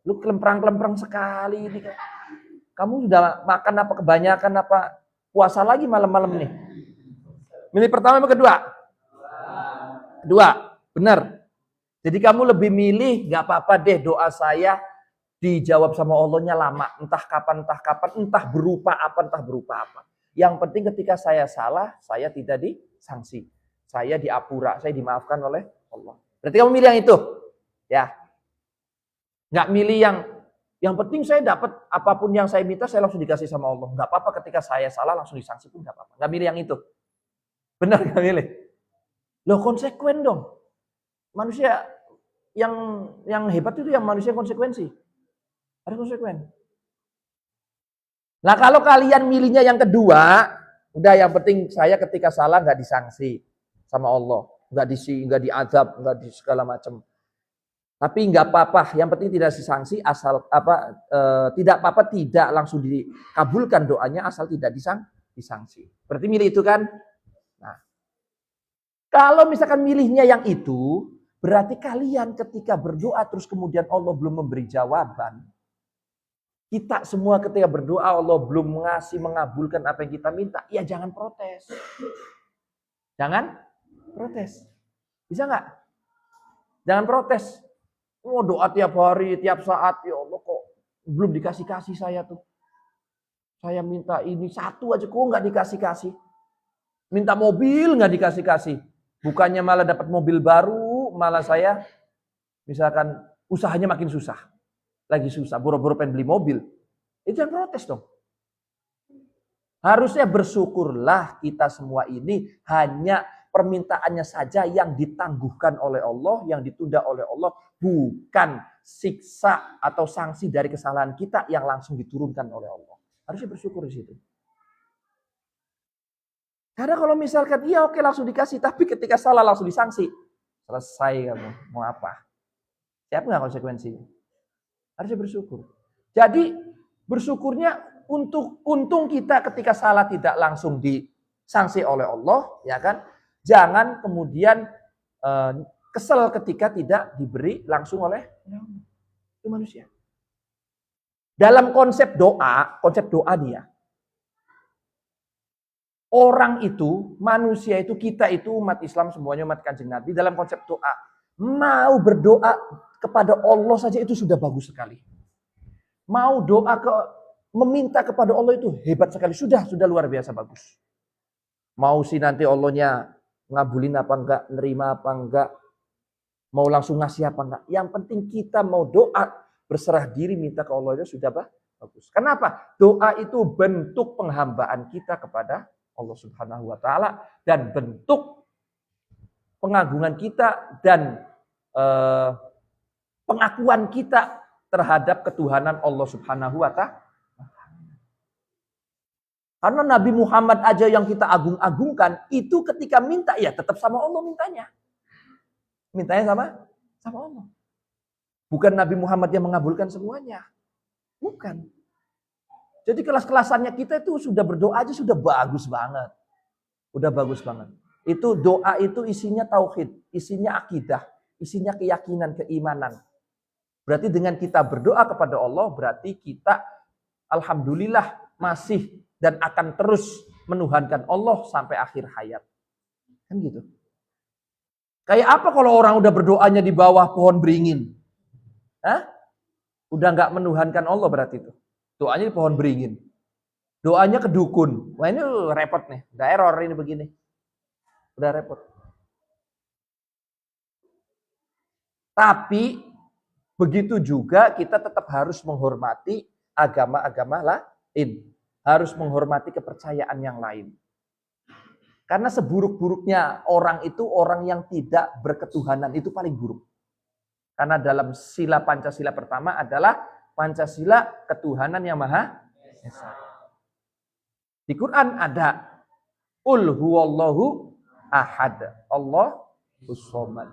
Lu kelemprang-kelemprang sekali ini. Kamu sudah makan apa kebanyakan apa puasa lagi malam-malam nih? Milih pertama apa kedua? Kedua, benar. Jadi kamu lebih milih, gak apa-apa deh doa saya dijawab sama Allahnya lama. Entah kapan, entah berupa apa. Yang penting ketika saya salah, saya tidak disanksi. Saya diapura, saya dimaafkan oleh Allah. Berarti kamu milih yang itu? Ya. Gak milih yang penting saya dapat apapun yang saya minta, saya langsung dikasih sama Allah. Gak apa-apa ketika saya salah, langsung disanksi pun gak apa-apa. Gak milih yang itu. Benar gak milih? Loh, konsekuen dong. Manusia yang hebat itu yang manusia konsekuensi. Harus konsekuen. Nah, kalau kalian milihnya yang kedua, udah yang penting saya ketika salah nggak disanksi sama Allah, nggak diazab, nggak di segala macam. Tapi nggak apa-apa, yang penting tidak disanksi asal tidak apa-apa, tidak langsung dikabulkan doanya asal tidak disanksi. Berarti milih itu kan? Nah, kalau misalkan milihnya yang itu, berarti kalian ketika berdoa terus kemudian Allah belum memberi jawaban. Kita semua ketika berdoa Allah belum mengabulkan apa yang kita minta. Ya jangan protes. Jangan protes. Bisa nggak? Jangan protes. Oh, doa tiap hari, tiap saat. Ya Allah kok belum dikasih-kasih saya tuh. Saya minta ini satu aja kok nggak dikasih-kasih. Minta mobil nggak dikasih-kasih. Bukannya malah dapat mobil baru, malah saya misalkan usahanya makin susah. Lagi susah, boro-boro pengen beli mobil. Itu yang protes dong. Harusnya bersyukurlah kita semua ini hanya permintaannya saja yang ditangguhkan oleh Allah, yang ditunda oleh Allah. Bukan siksa atau sanksi dari kesalahan kita yang langsung diturunkan oleh Allah. Harusnya bersyukur di situ. Karena kalau misalkan, iya oke langsung dikasih, tapi ketika salah langsung disanksi. Selesai kamu, mau apa? Siap nggak konsekuensinya? Harusnya bersyukur. Jadi bersyukurnya untung kita ketika salah tidak langsung disanksi oleh Allah, ya kan? Jangan kemudian kesel ketika tidak diberi langsung oleh itu manusia. Dalam konsep doa dia. Orang itu, manusia itu, kita itu umat Islam semuanya umat Kanjeng Nabi dalam konsep doa. Mau berdoa kepada Allah saja itu sudah bagus sekali. Mau meminta kepada Allah itu hebat sekali. Sudah luar biasa bagus. Mau sih nanti Allahnya ngabulin apa enggak, nerima apa enggak, mau langsung ngasih apa enggak. Yang penting kita mau doa, berserah diri minta ke Allah itu sudah bagus. Kenapa? Doa itu bentuk penghambaan kita kepada Allah Subhanahu wa taala dan bentuk pengagungan kita dan pengakuan kita terhadap ketuhanan Allah Subhanahu wa taala. Karena Nabi Muhammad aja yang kita agung-agungkan, itu ketika minta ya tetap sama Allah mintanya. Mintanya sama Allah. Bukan Nabi Muhammad yang mengabulkan semuanya. Bukan. Jadi kelas-kelasannya kita itu sudah berdoa aja sudah bagus banget. Udah bagus banget. Itu doa itu isinya tauhid, isinya akidah, isinya keyakinan, keimanan. Berarti dengan kita berdoa kepada Allah, berarti kita alhamdulillah masih dan akan terus menuhankan Allah sampai akhir hayat. Kan gitu. Kayak apa kalau orang udah berdoanya di bawah pohon beringin? Hah? Udah nggak menuhankan Allah berarti itu. Doanya di pohon beringin. Doanya ke dukun. Wah ini repot nih. Udah error ini begini. Udah repot. Tapi begitu juga kita tetap harus menghormati agama-agama lain. Harus menghormati kepercayaan yang lain. Karena seburuk-buruknya orang itu orang yang tidak berketuhanan, itu paling buruk. Karena dalam sila Pancasila pertama adalah Pancasila ketuhanan yang Maha Esa. Di Quran ada Qul huwallahu ahad, Allahus somad.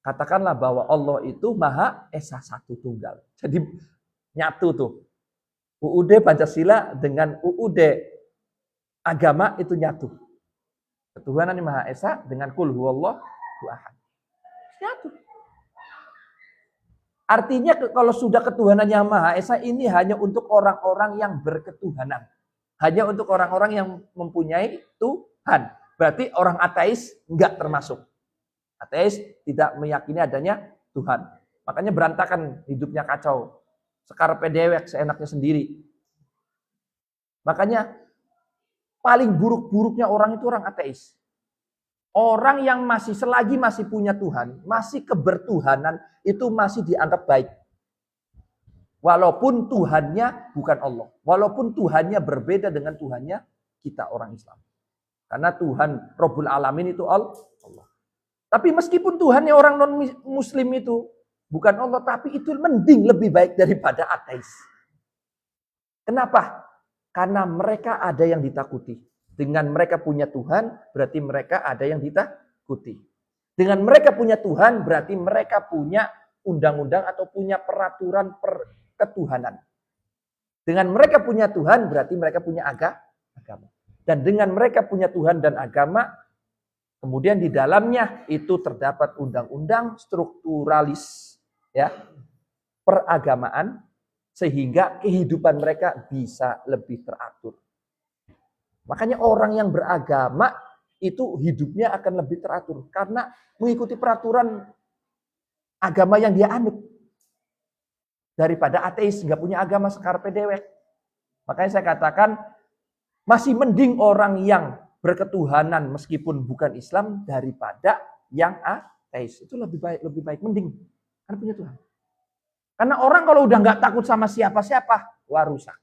Katakanlah bahwa Allah itu Maha Esa, satu tunggal. Jadi nyatu tuh. UUD Pancasila dengan UUD agama itu nyatu. Ketuhanan yang Maha Esa dengan Qul huwallahu ahad. Nyatu. Artinya kalau sudah ketuhanan yang Maha Esa ini hanya untuk orang-orang yang berketuhanan. Hanya untuk orang-orang yang mempunyai Tuhan. Berarti orang ateis enggak termasuk. Ateis tidak meyakini adanya Tuhan. Makanya berantakan hidupnya, kacau. Sekarpe dewek, seenaknya sendiri. Makanya paling buruk-buruknya orang itu orang ateis. Orang yang selagi masih punya Tuhan, masih kebertuhanan, itu masih dianggap baik. Walaupun Tuhannya bukan Allah. Walaupun Tuhannya berbeda dengan Tuhannya kita orang Islam. Karena Tuhan Rabbul Alamin itu Allah. Tapi meskipun Tuhannya orang non-muslim itu bukan Allah, tapi itu mending lebih baik daripada ateis. Kenapa? Karena mereka ada yang ditakuti. Dengan mereka punya Tuhan, berarti mereka ada yang ditakuti. Dengan mereka punya Tuhan, berarti mereka punya undang-undang atau punya peraturan ketuhanan. Dengan mereka punya Tuhan, berarti mereka punya agama. Dan dengan mereka punya Tuhan dan agama, kemudian di dalamnya itu terdapat undang-undang strukturalis, ya, peragamaan, sehingga kehidupan mereka bisa lebih teratur. Makanya orang yang beragama itu hidupnya akan lebih teratur karena mengikuti peraturan agama yang dia anut. Daripada ateis nggak punya agama sekarpe dewek. Makanya saya katakan masih mending orang yang berketuhanan meskipun bukan Islam daripada yang ateis. Itu lebih baik mending karena punya Tuhan. Karena orang kalau udah nggak takut sama siapa-siapa, wah rusak.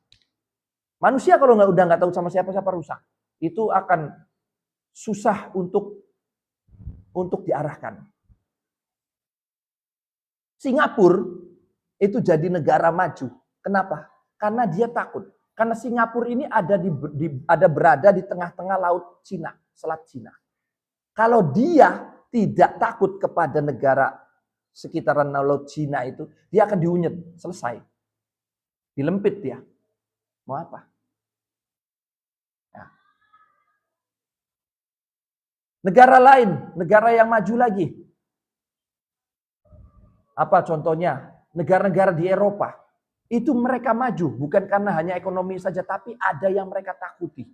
Manusia kalau udah nggak tahu sama siapa-siapa rusak. Itu akan susah untuk diarahkan. Singapura itu jadi negara maju. Kenapa? Karena dia takut. Karena Singapura ini ada berada di tengah-tengah laut Cina, Selat Cina. Kalau dia tidak takut kepada negara sekitaran laut Cina itu, dia akan diunyet, selesai. Dilempit dia. Mau apa? Negara lain, negara yang maju lagi. Apa contohnya? Negara-negara di Eropa. Itu mereka maju, bukan karena hanya ekonomi saja, tapi ada yang mereka takuti.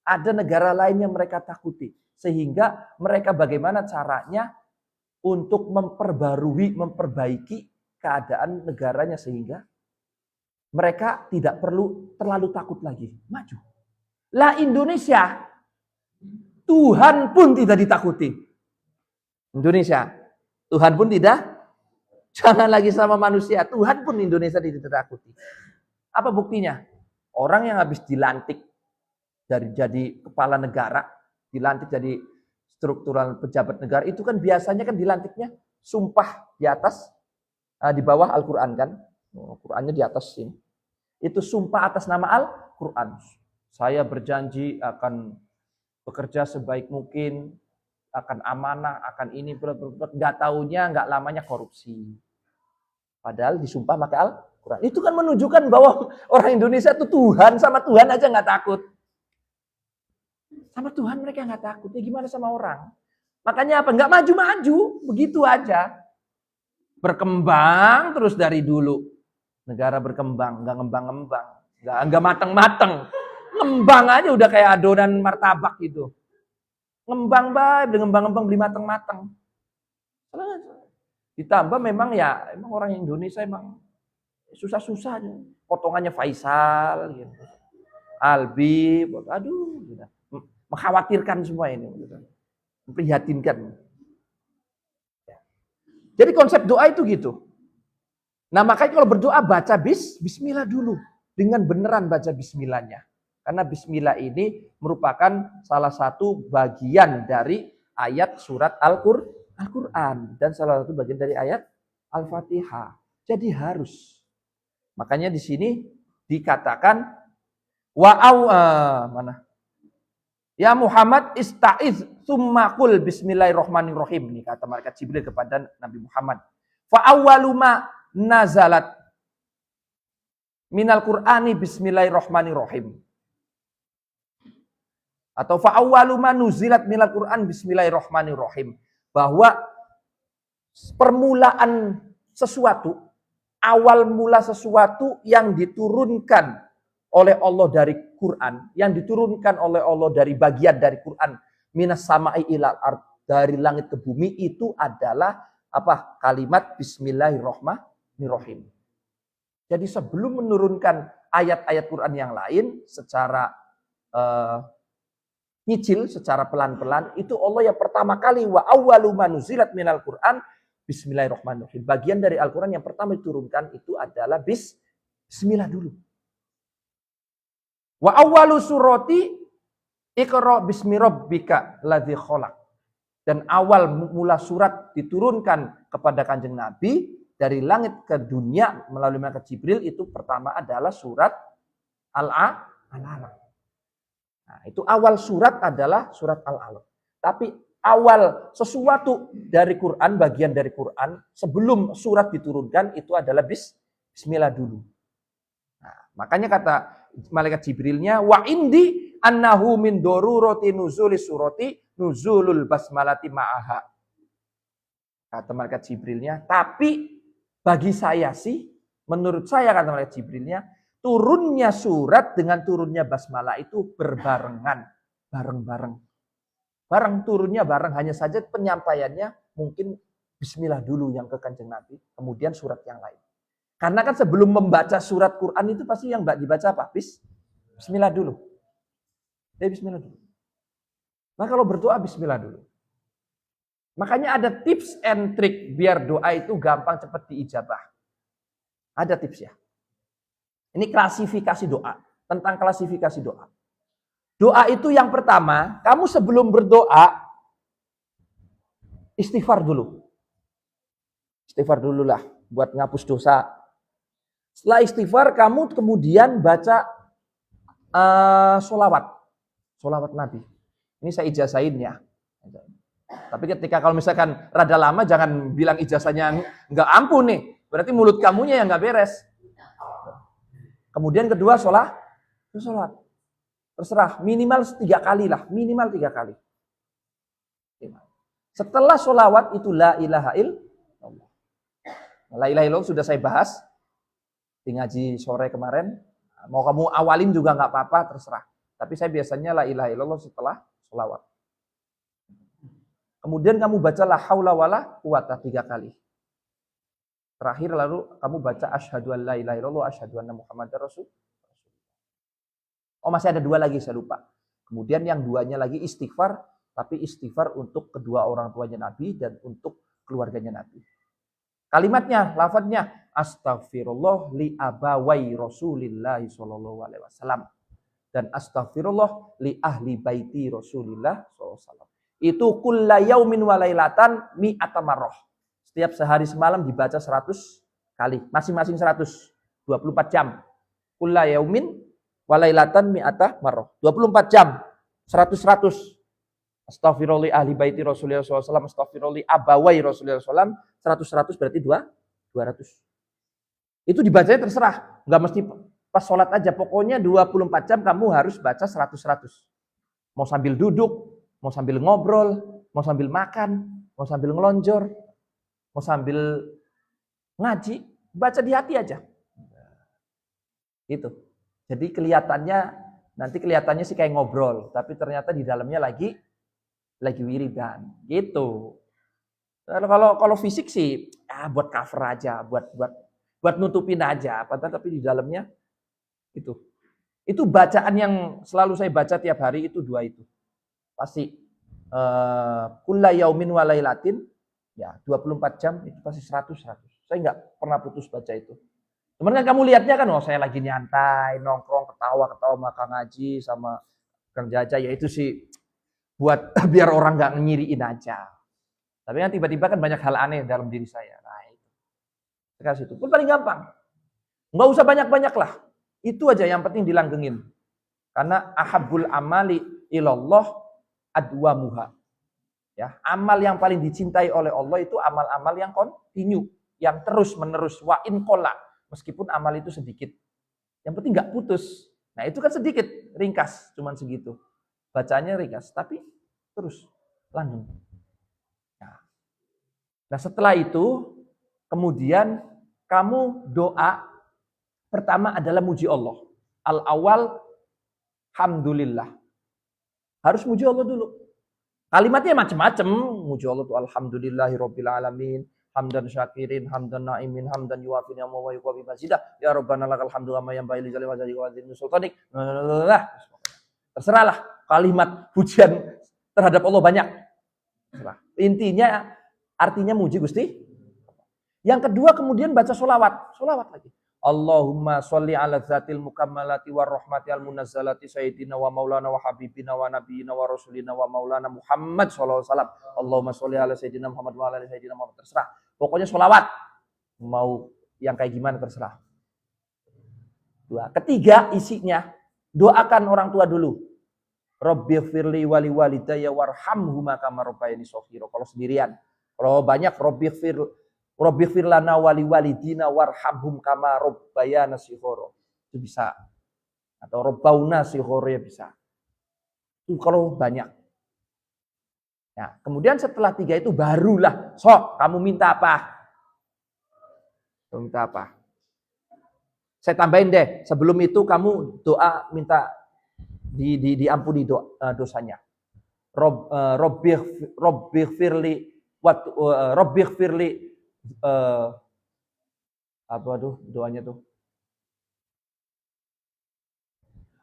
Ada negara lain yang mereka takuti. Sehingga mereka bagaimana caranya untuk memperbaiki keadaan negaranya. Sehingga mereka tidak perlu terlalu takut lagi. Maju. Lah Indonesia, Tuhan pun tidak ditakuti. Indonesia, Tuhan pun tidak. Jangan lagi sama manusia, Tuhan pun Indonesia tidak ditakuti. Apa buktinya? Orang yang habis dilantik dari jadi kepala negara, dilantik jadi struktural pejabat negara, itu kan biasanya kan dilantiknya sumpah di atas, di bawah Al-Quran kan. Qurannya di atas sini. Itu sumpah atas nama Al-Quran. Saya berjanji akan bekerja sebaik mungkin, akan amanah, akan ini, nggak taunya, nggak lamanya korupsi. Padahal disumpah pakai Al-Quran. Itu kan menunjukkan bahwa orang Indonesia itu Tuhan, sama Tuhan aja nggak takut. Sama Tuhan mereka nggak takut. Ya gimana sama orang? Makanya apa? Nggak maju-maju, begitu aja. Berkembang terus dari dulu. Negara berkembang, nggak ngembang-ngembang, nggak mateng-mateng. Ngembang aja udah kayak adonan martabak gitu. Ngembang baik, ngembang-ngembang beli mateng-mateng. Ditambah memang ya, emang orang Indonesia emang susah-susah. Potongannya Faisal, gitu. Albi, aduh, gitu. Mengkhawatirkan semua ini. Gitu. Memprihatinkan. Jadi konsep doa itu gitu. Nah makanya kalau berdoa baca bismillah dulu. Dengan beneran baca bismillahnya. Karena bismillah ini merupakan salah satu bagian dari ayat surat Al-Quran. Dan salah satu bagian dari ayat Al-Fatihah. Jadi harus. Makanya di sini dikatakan mana? Ya Muhammad ista'iz tsumma qul bismillahirrahmanirrahim. Ini kata malaikat Jibril kepada Nabi Muhammad. Fa awwalu ma nazalat minal Qur'ani bismillahirrahmanirrahim. Atau fa awwalu ma nuzilat minal Qur'an bismillahirrahmanirrahim. Bahwa permulaan sesuatu, awal mula sesuatu yang diturunkan oleh Allah dari Quran, yang diturunkan oleh Allah dari bagian dari Quran, minas sama'i ilal ard, dari langit ke bumi, itu adalah apa? Kalimat bismillahirrahmanirrahim. Jadi sebelum menurunkan ayat-ayat Quran yang lain secara nyicil, secara pelan-pelan, itu Allah yang pertama kali wa awwalu manuzilat minal Quran bismillahirrahmanirrahim. Bagian dari Al-Quran yang pertama diturunkan itu adalah bismillah dulu. Wa awwalu surati iqra bismi rabbika ladzi khalaq. Dan awal mula surat diturunkan kepada Kanjeng Nabi dari langit ke dunia melalui malaikat Jibril itu pertama adalah surat Al-Alaq. Nah, itu awal surat adalah surat Al-Alaq. Tapi awal sesuatu dari Quran, bagian dari Quran sebelum surat diturunkan itu adalah bismillah dulu. Nah, makanya kata malaikat Jibrilnya wa indi annahu min darurati nuzuli surati nuzulul basmalati ma'aha. Kata malaikat Jibrilnya, tapi bagi saya sih, menurut saya kata malaikat Jibrilnya, turunnya surat dengan turunnya basmalah itu berbarengan, bareng-bareng. Bareng turunnya bareng, hanya saja penyampaiannya mungkin bismillah dulu yang ke Kanjeng Nabi, kemudian surat yang lain. Karena kan sebelum membaca surat Quran itu pasti yang dibaca apa? Bismillah dulu. Bismillah dulu. Nah kalau berdoa bismillah dulu. Makanya ada tips and trick biar doa itu gampang cepat diijabah. Ada tips ya. Ini klasifikasi doa. Tentang klasifikasi doa. Doa itu yang pertama, kamu sebelum berdoa istighfar dulu. Istighfar dululah buat ngapus dosa. Setelah istighfar, kamu kemudian baca sholawat Nabi. Ini saya ijazahin ya. Tapi ketika kalau misalkan rada lama, jangan bilang ijazahnya nggak ampun nih. Berarti mulut kamunya yang nggak beres. Kemudian kedua, sholat. Terserah, minimal 3 kali lah. Minimal 3 kali. Setelah sholawat itu la ilaha illallah. La ilaha illallah sudah saya bahas di ngaji sore kemarin. Mau kamu awalin juga nggak apa-apa, terserah. Tapi saya biasanya la ilaha illallah setelah sholawat. Kemudian kamu baca la haula wala quwata 3 kali. Terakhir lalu kamu baca asyhadu an la ilaha illallah asyhadu anna muhammadar rasul. Oh masih ada 2 lagi saya lupa. Kemudian yang 2-nya lagi istighfar, tapi istighfar untuk kedua orang tuanya Nabi dan untuk keluarganya Nabi. Kalimatnya, lafadznya astaghfirullah li abawai Rasulillah sallallahu alaihi wasallam dan astaghfirullah li ahli baiti Rasulillah sallallahu alaihi wasallam. Itu kulla yaumin wa lailatan mi'ata marrah. Setiap sehari semalam dibaca 100 kali, masing-masing 100, 24 jam. Kulla yaumin wa lailatan mi'ata marrah. 24 jam, 100. Astaghfirullah ahli baiti Rasulullah SAW, astaghfirullah abawai Rasulullah SAW, 100 berarti 200. Itu dibacanya terserah, nggak mesti pas sholat aja. Pokoknya 24 jam kamu harus baca 100. Mau sambil duduk, mau sambil ngobrol, mau sambil makan, mau sambil ngelonjor, mau sambil ngaji, baca di hati aja. Gitu. Jadi nanti kelihatannya sih kayak ngobrol, tapi ternyata di dalamnya lagi wiridan, gitu. Kalau fisik sih, buat cover aja, buat nutupin aja, tapi di dalamnya itu bacaan yang selalu saya baca tiap hari itu 2 itu. Pasti kulla yaumin wa lailatin Ya, 24 jam itu pasti 100. Saya nggak pernah putus baca itu. Cuman kan kamu lihatnya kan, oh saya lagi nyantai, nongkrong, ketawa-ketawa makan ngaji sama kerja aja, ya itu sih buat biar orang nggak nyiriin aja. Tapi kan tiba-tiba kan banyak hal aneh dalam diri saya. Nah itu. Sekarang itu pun paling gampang. Nggak usah banyak-banyak lah. Itu aja yang penting dilanggengin. Karena ahabbul amali ilallah adwamuha. Ya, amal yang paling dicintai oleh Allah itu amal-amal yang kontinu, yang terus-menerus, wa in qalla, meskipun amal itu sedikit. Yang penting nggak putus. Nah, itu kan sedikit, ringkas, cuman segitu. Bacanya ringkas, tapi terus langgeng. Nah, setelah itu kemudian kamu doa pertama adalah muji Allah. Al-awwal hamdulillah. Harus muji Allah dulu. Kalimatnya macam-macam. Muji Allah itu alhamdulillahirabbil alamin, hamdan syakirin, hamdan naimin, hamdan yuwafi ni'amahu wa yuqawi mazidah. Ya rabbana lakal hamdu kama yanbaghi li jalali wajhika wa dzil sultanik. Terserahlah kalimat pujian terhadap Allah banyak. Terserah. Intinya artinya muji Gusti. Yang kedua kemudian baca sholawat. Sholawat lagi. Allahumma sholli ala dzatil mukammalati war rahmati al munazzalati sayyidina wa maulana wa habibina wa nabiyina wa rasulina wa maulana Muhammad sallallahu alaihi wasallam. Allahumma sholli ala sayyidina Muhammad wa ala sayyidina Muhammad. Terserah. Pokoknya sholawat. Mau yang kayak gimana terserah. Dua. Ketiga isinya doakan orang tua dulu. Rabbighfirli wa li walidayya warhamhuma kama rabbayani shaghira. Kalau sendirian. Kalau banyak Rabbighfir lana wali walidina warhamhum kama rabbayana shighara. Itu bisa. Atau rabbauna shighara ya bisa. Itu kalau banyak. Nah, kemudian setelah 3 itu barulah sok kamu minta apa? Kamu minta apa? Saya tambahin deh, sebelum itu kamu doa minta diampuni dosanya. Rabbighfirli Rabbighfirli apa tuh doanya tuh?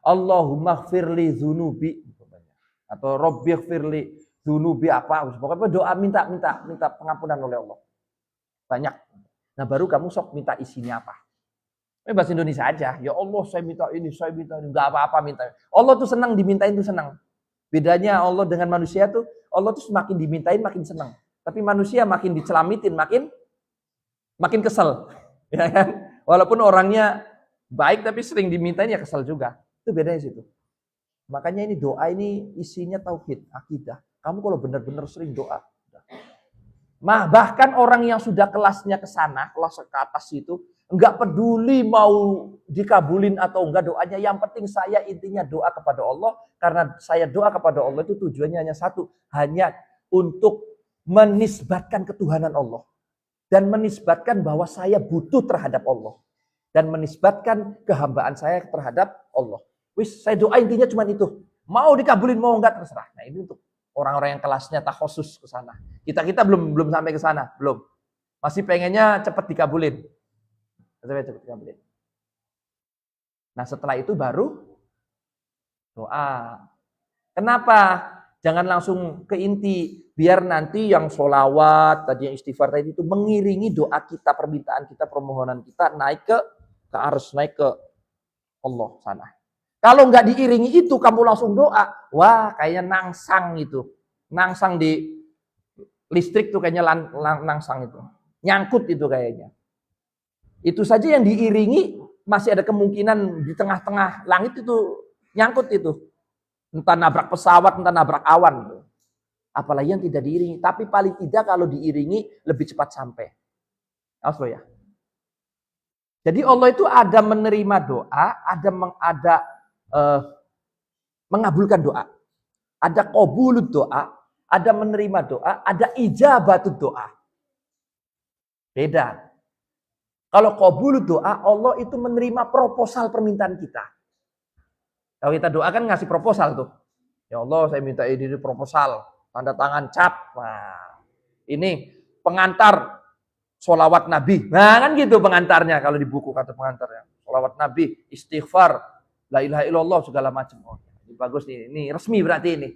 Allahumma gfirli dzunubi atau rabbighfirli dzunubi apa? Pokoknya doa minta pengampunan oleh Allah. Banyak. Nah, baru kamu sok minta isinya apa? Ini bahasa Indonesia aja. Ya Allah, saya minta ini, enggak apa-apa minta. Allah tuh senang dimintain tuh senang. Bedanya Allah dengan manusia tuh, Allah tuh semakin dimintain makin senang. Tapi manusia makin dicelamitin makin kesel, ya kan? Walaupun orangnya baik tapi sering dimintain ya kesel juga. Itu bedanya situ. Makanya ini doa ini isinya tauhid, akidah. Kamu kalau benar-benar sering doa, bahkan orang yang sudah kelasnya ke sana, kelas ke atas itu, enggak peduli mau dikabulin atau enggak doanya. Yang penting saya intinya doa kepada Allah, karena saya doa kepada Allah itu tujuannya hanya satu, hanya untuk menisbatkan ketuhanan Allah. Dan menisbatkan bahwa saya butuh terhadap Allah. Dan menisbatkan kehambaan saya terhadap Allah. Wis, saya doa intinya cuma itu. Mau dikabulin, mau enggak, terserah. Nah, ini untuk orang-orang yang kelasnya takhusus ke sana. Kita belum sampai ke sana, belum. Masih pengennya cepat dikabulin. Cepat dikabulin. Nah, setelah itu baru doa. Kenapa? Jangan langsung ke inti. Biar nanti yang sholawat, tadi yang istighfar tadi itu mengiringi doa kita, permintaan kita, permohonan kita naik ke arsy, naik ke Allah sana. Kalau nggak diiringi itu, kamu langsung doa, wah kayaknya nangsang itu. Nangsang di listrik tuh kayaknya nangsang itu. Nyangkut itu kayaknya. Itu saja yang diiringi, masih ada kemungkinan di tengah-tengah langit itu nyangkut itu. Entah nabrak pesawat, entah nabrak awan. Apalagi yang tidak diiringi. Tapi paling tidak kalau diiringi lebih cepat sampai. Ya. Jadi Allah itu ada menerima doa, ada mengabulkan doa. Ada qabulut doa, ada menerima doa, ada ijabatut doa. Beda. Kalau qabulut doa, Allah itu menerima proposal permintaan kita. Kalau kita doa kan ngasih proposal tuh. Ya Allah, saya minta ini proposal. Tanda tangan cap. Nah, ini pengantar sholawat Nabi. Nah kan gitu pengantarnya kalau di buku kata pengantarnya. Sholawat Nabi, istighfar, la ilaha illallah segala macam. Oh, ini bagus nih. Ini resmi berarti ini.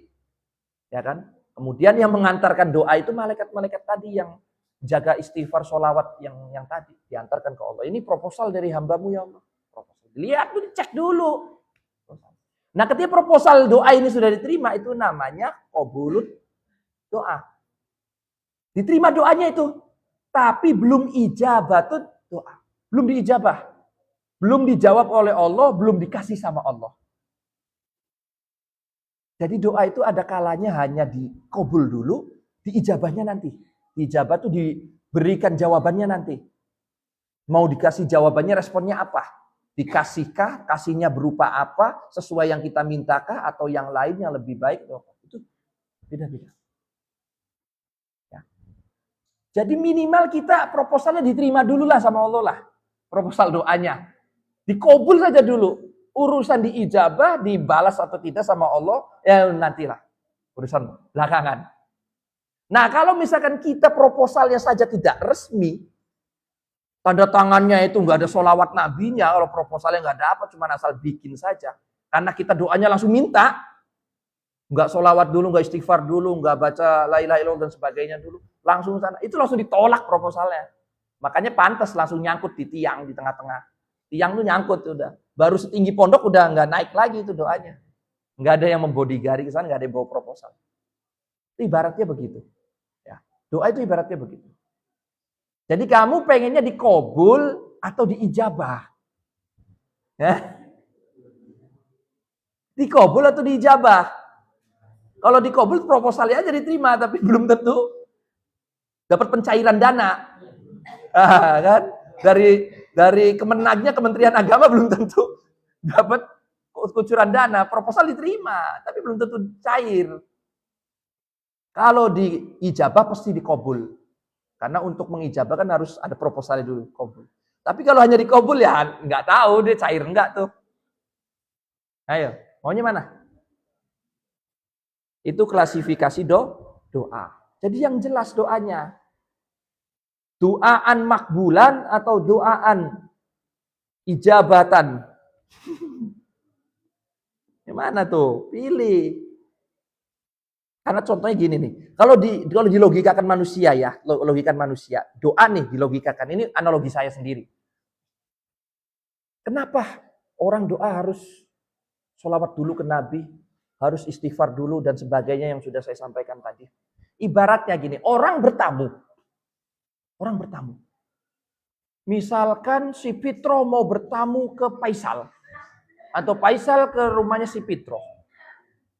Ya kan? Kemudian yang mengantarkan doa itu malaikat-malaikat tadi yang jaga istighfar, sholawat yang tadi diantarkan ke Allah. Ini proposal dari hambamu ya Allah. Proposal. Lihat dulu, cek dulu. Nah, ketika proposal doa ini sudah diterima, itu namanya qabulut doa. Diterima doanya itu, tapi belum ijabatut doa. Belum diijabah. Belum dijawab oleh Allah, belum dikasih sama Allah. Jadi doa itu ada kalanya hanya dikabul dulu, diijabahnya nanti. Diijabah itu diberikan jawabannya nanti. Mau dikasih jawabannya, responnya apa? Dikasihkah, kasihnya berupa apa, sesuai yang kita mintakah, atau yang lain yang lebih baik. Itu beda-beda. Ya. Jadi minimal kita proposalnya diterima dulu lah sama Allah lah. Proposal doanya. Dikabul saja dulu. Urusan diijabah, dibalas atau tidak sama Allah, ya nantilah. Urusan belakangan. Nah, kalau misalkan kita proposalnya saja tidak resmi, tanda tangannya itu nggak ada sholawat nabinya, kalau proposalnya nggak ada apa, cuma asal bikin saja. Karena kita doanya langsung minta, nggak sholawat dulu, nggak istighfar dulu, nggak baca la ilaha illallah dan sebagainya dulu, langsung sana. Itu langsung ditolak proposalnya. Makanya pantas langsung nyangkut di tiang di tengah-tengah. Tiang tuh nyangkut udah. Baru setinggi pondok udah nggak naik lagi itu doanya. Nggak ada yang membodigari ke sana, nggak ada yang bawa proposal. Itu ibaratnya begitu. Ya, doa itu ibaratnya begitu. Jadi kamu pengennya dikabul atau diijabah? Ya. Dikabul atau diijabah? Kalau dikabul proposalnya aja diterima, tapi belum tentu dapat pencairan dana. Kan? Dari Kemenagnya, Kementerian Agama belum tentu dapat kucuran dana. Proposal diterima, tapi belum tentu cair. Kalau diijabah pasti dikabul. Karena untuk mengijabah kan harus ada proposalnya dulu, kabul. Tapi kalau hanya dikabul ya nggak tahu dia cair enggak tuh. Ayo, maunya mana? Itu klasifikasi doa. Jadi yang jelas doanya. Doaan makbulan atau doaan ijabatan. Gimana tuh? Pilih. Karena contohnya gini nih. Kalau dilogikakan manusia ya, logikan manusia. Doa nih dilogikakan. Ini analogi saya sendiri. Kenapa orang doa harus sholawat dulu ke Nabi, harus istighfar dulu dan sebagainya yang sudah saya sampaikan tadi. Ibaratnya gini, orang bertamu. Misalkan si Pitro mau bertamu ke Faisal. Atau Faisal ke rumahnya si Pitro.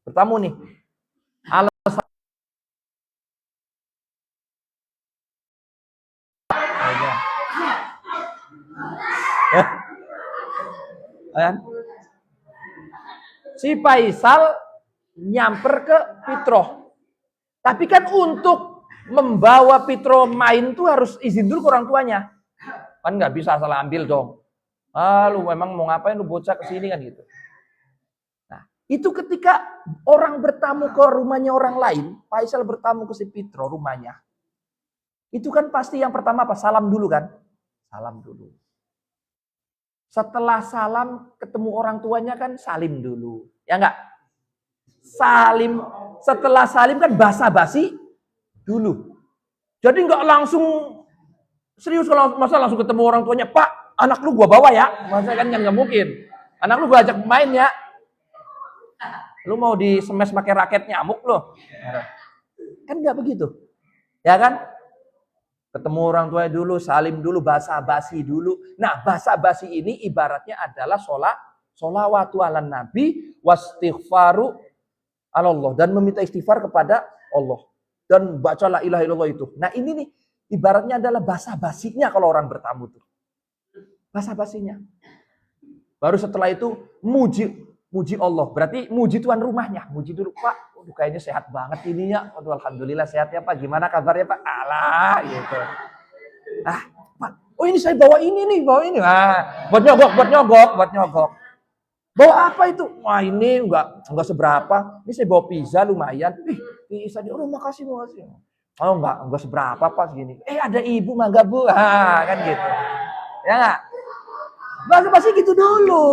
Bertamu nih. Si Faisal nyamper ke Pitro. Tapi kan untuk membawa Pitro main tuh harus izin dulu ke orang tuanya. Kan nggak bisa asal ambil dong. Lu memang mau ngapain lu bocah kesini kan gitu. Nah, itu ketika orang bertamu ke rumahnya orang lain, Faisal bertamu ke si Pitro rumahnya. Itu kan pasti yang pertama apa? Salam dulu kan? Salam dulu. Setelah salam ketemu orang tuanya kan salim dulu. Ya enggak? Salim. Setelah salim kan basa-basi dulu. Jadi enggak langsung serius kalau masa langsung ketemu orang tuanya, "Pak, anak lu gua bawa ya." Masa kan enggak mungkin. Anak lu gua ajak main ya. Lu mau di smash pakai raket nyamuk lo. Kan enggak begitu. Ya kan? Ketemu orang tua dulu, salim dulu, basa-basi dulu. Nah, basa-basi ini ibaratnya adalah sholawatu ala nabi, wastighfaru ala Allah. Dan meminta istighfar kepada Allah. Dan baca la ilaha illallah itu. Nah, ini nih, ibaratnya adalah basa-basinya kalau orang bertamu tuh. Basa-basinya. Baru setelah itu, muji Allah. Berarti muji tuan rumahnya. Muji dulu, Pak. Kayaknya sehat banget ini ya. Waduh, alhamdulillah sehat ya Pak. Gimana kabarnya Pak? Alah, gitu. Pak. Oh ini saya bawa ini nih, bawa ini. Buat nyogok. Bawa apa itu? Wah ini enggak seberapa. Ini saya bawa pizza lumayan. Pizza dia. Oh makasih. Oh enggak seberapa Pak segini. Ada ibu mangga Bu. Kan gitu. Ya enggak? Basa-basi gitu dulu.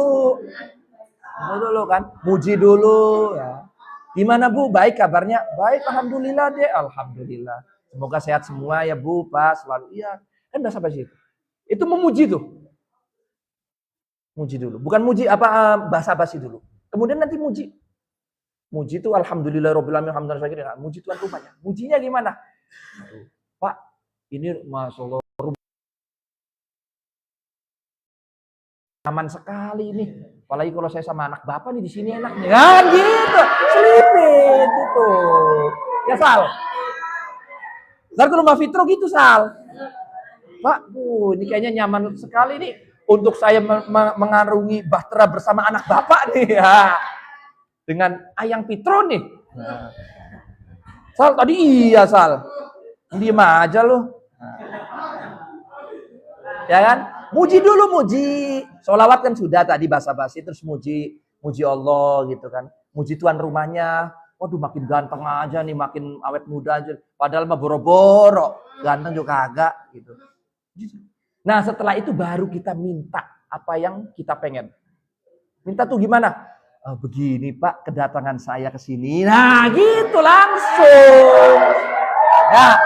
Dulu kan. Muji dulu ya. Gimana Bu? Baik kabarnya? Baik, alhamdulillah deh. Alhamdulillah. Semoga sehat semua ya Bu, Pak, selalu. Iya, kan bahasa basi itu. Itu memuji tuh. Muji dulu. Bukan muji apa bahasa basi dulu. Kemudian nanti muji. Muji itu alhamdulillahirabbil alamin hamdan syakirin. Muji Tuhan rupanya. Mujinya gimana? Pak, ini masyaallah aman sekali ini. Apalagi kalau saya sama anak bapak nih di sini enaknya. Kan gitu. Selipit gitu. Ya Sal. Ntar ke rumah Fitro gitu Sal. Pak, ini kayaknya nyaman sekali nih untuk saya mengarungi bahtera bersama anak bapak nih ya. Dengan Ayang Fitro nih. Sal, tadi iya Sal. Diam aja loh. Ya kan? Muji dulu, muji. Sholawat kan sudah tadi basa-basi, terus muji Allah gitu kan. Muji tuan rumahnya. Waduh makin ganteng aja nih, makin awet muda aja. Padahal mah boro-boro. Ganteng juga kagak gitu. Nah setelah itu baru kita minta apa yang kita pengen. Minta tuh gimana? Begini Pak, kedatangan saya ke sini. Nah gitu langsung. Ya.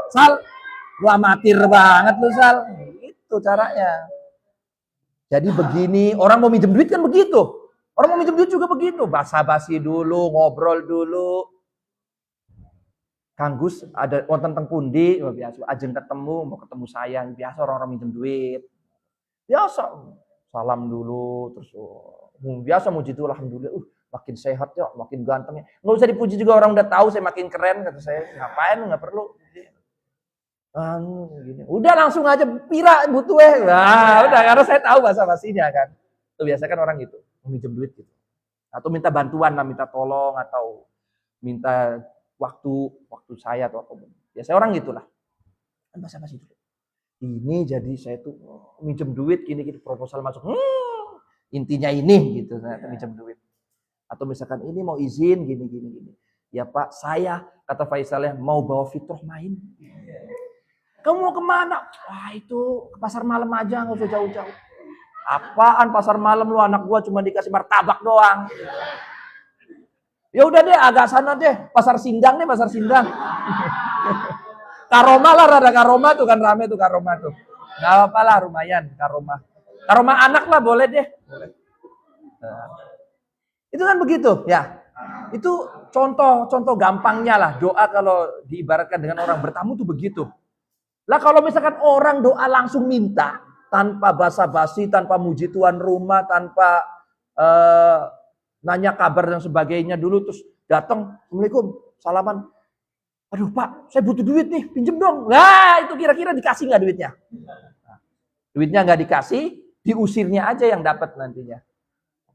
Sal, lu amatir banget lu Sal. Itu caranya. Jadi begini, orang mau minjem duit kan begitu. Orang mau minjem duit juga begitu. Basa-basi dulu, ngobrol dulu. Kang Gus ada wonten teng pundi, biasa ajeng ketemu, mau ketemu saya. Biasa orang-orang minjem duit. Biasa. Salam dulu, terus biasa muji itu alhamdulillah. Makin sehat ya, makin ganteng ya. Nggak usah dipuji juga, orang udah tahu saya makin keren kata saya. Ngapain nggak perlu. Gini. Udah langsung aja pira butuh Nah, udah karena saya tahu bahasa basinya kan. Itu biasa kan orang gitu, meminjam duit gitu. Atau minta bantuan lah, minta tolong atau minta waktu saya atau apa. Biasa orang gitulah. Kan bahasa basi dulu. Ini jadi saya tuh minjem duit gini proposal masuk. Intinya ini gitu, saya minjem duit. Atau misalkan ini mau izin gini. Ya Pak, saya kata Faisalnya mau bawa Fitroh main. Kamu mau kemana? Wah itu ke pasar malam aja, nggak usah jauh-jauh. Apaan pasar malam lu, anak gua cuma dikasih martabak doang. Ya udah deh, agak sana deh, pasar Sindang deh, pasar Sindang. Karoma lah, rada Karoma tuh kan rame tuh Karoma tuh. Nggak apa-apa lah, lumayan Karoma. Karoma anak lah boleh deh. Nah, itu kan begitu ya. Itu contoh gampangnya lah, doa kalau diibaratkan dengan orang bertamu tuh begitu. Lah kalau misalkan orang doa langsung minta tanpa basa-basi, tanpa muji tuan rumah, tanpa nanya kabar dan sebagainya dulu, terus datang, Assalamualaikum, salaman. Aduh Pak, saya butuh duit nih, pinjem dong. Nah itu kira-kira dikasih nggak duitnya? Nah, duitnya nggak dikasih, diusirnya aja yang dapat nantinya.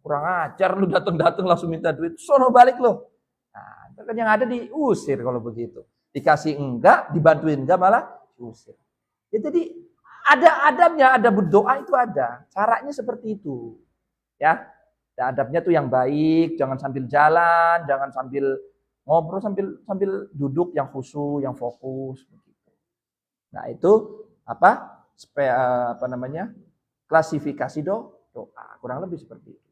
Kurang ajar lu datang langsung minta duit, sono balik lo. Nah, kan yang ada diusir kalau begitu. Dikasih enggak, dibantuin enggak malah usir. Ya, jadi ada adabnya, ada berdoa itu ada. Caranya seperti itu. Ya. Dan adabnya tuh yang baik, jangan sambil jalan, jangan sambil ngobrol, sambil duduk yang khusyuk, yang fokus begitu. Nah, itu apa namanya? Klasifikasi doa. Kurang lebih seperti itu.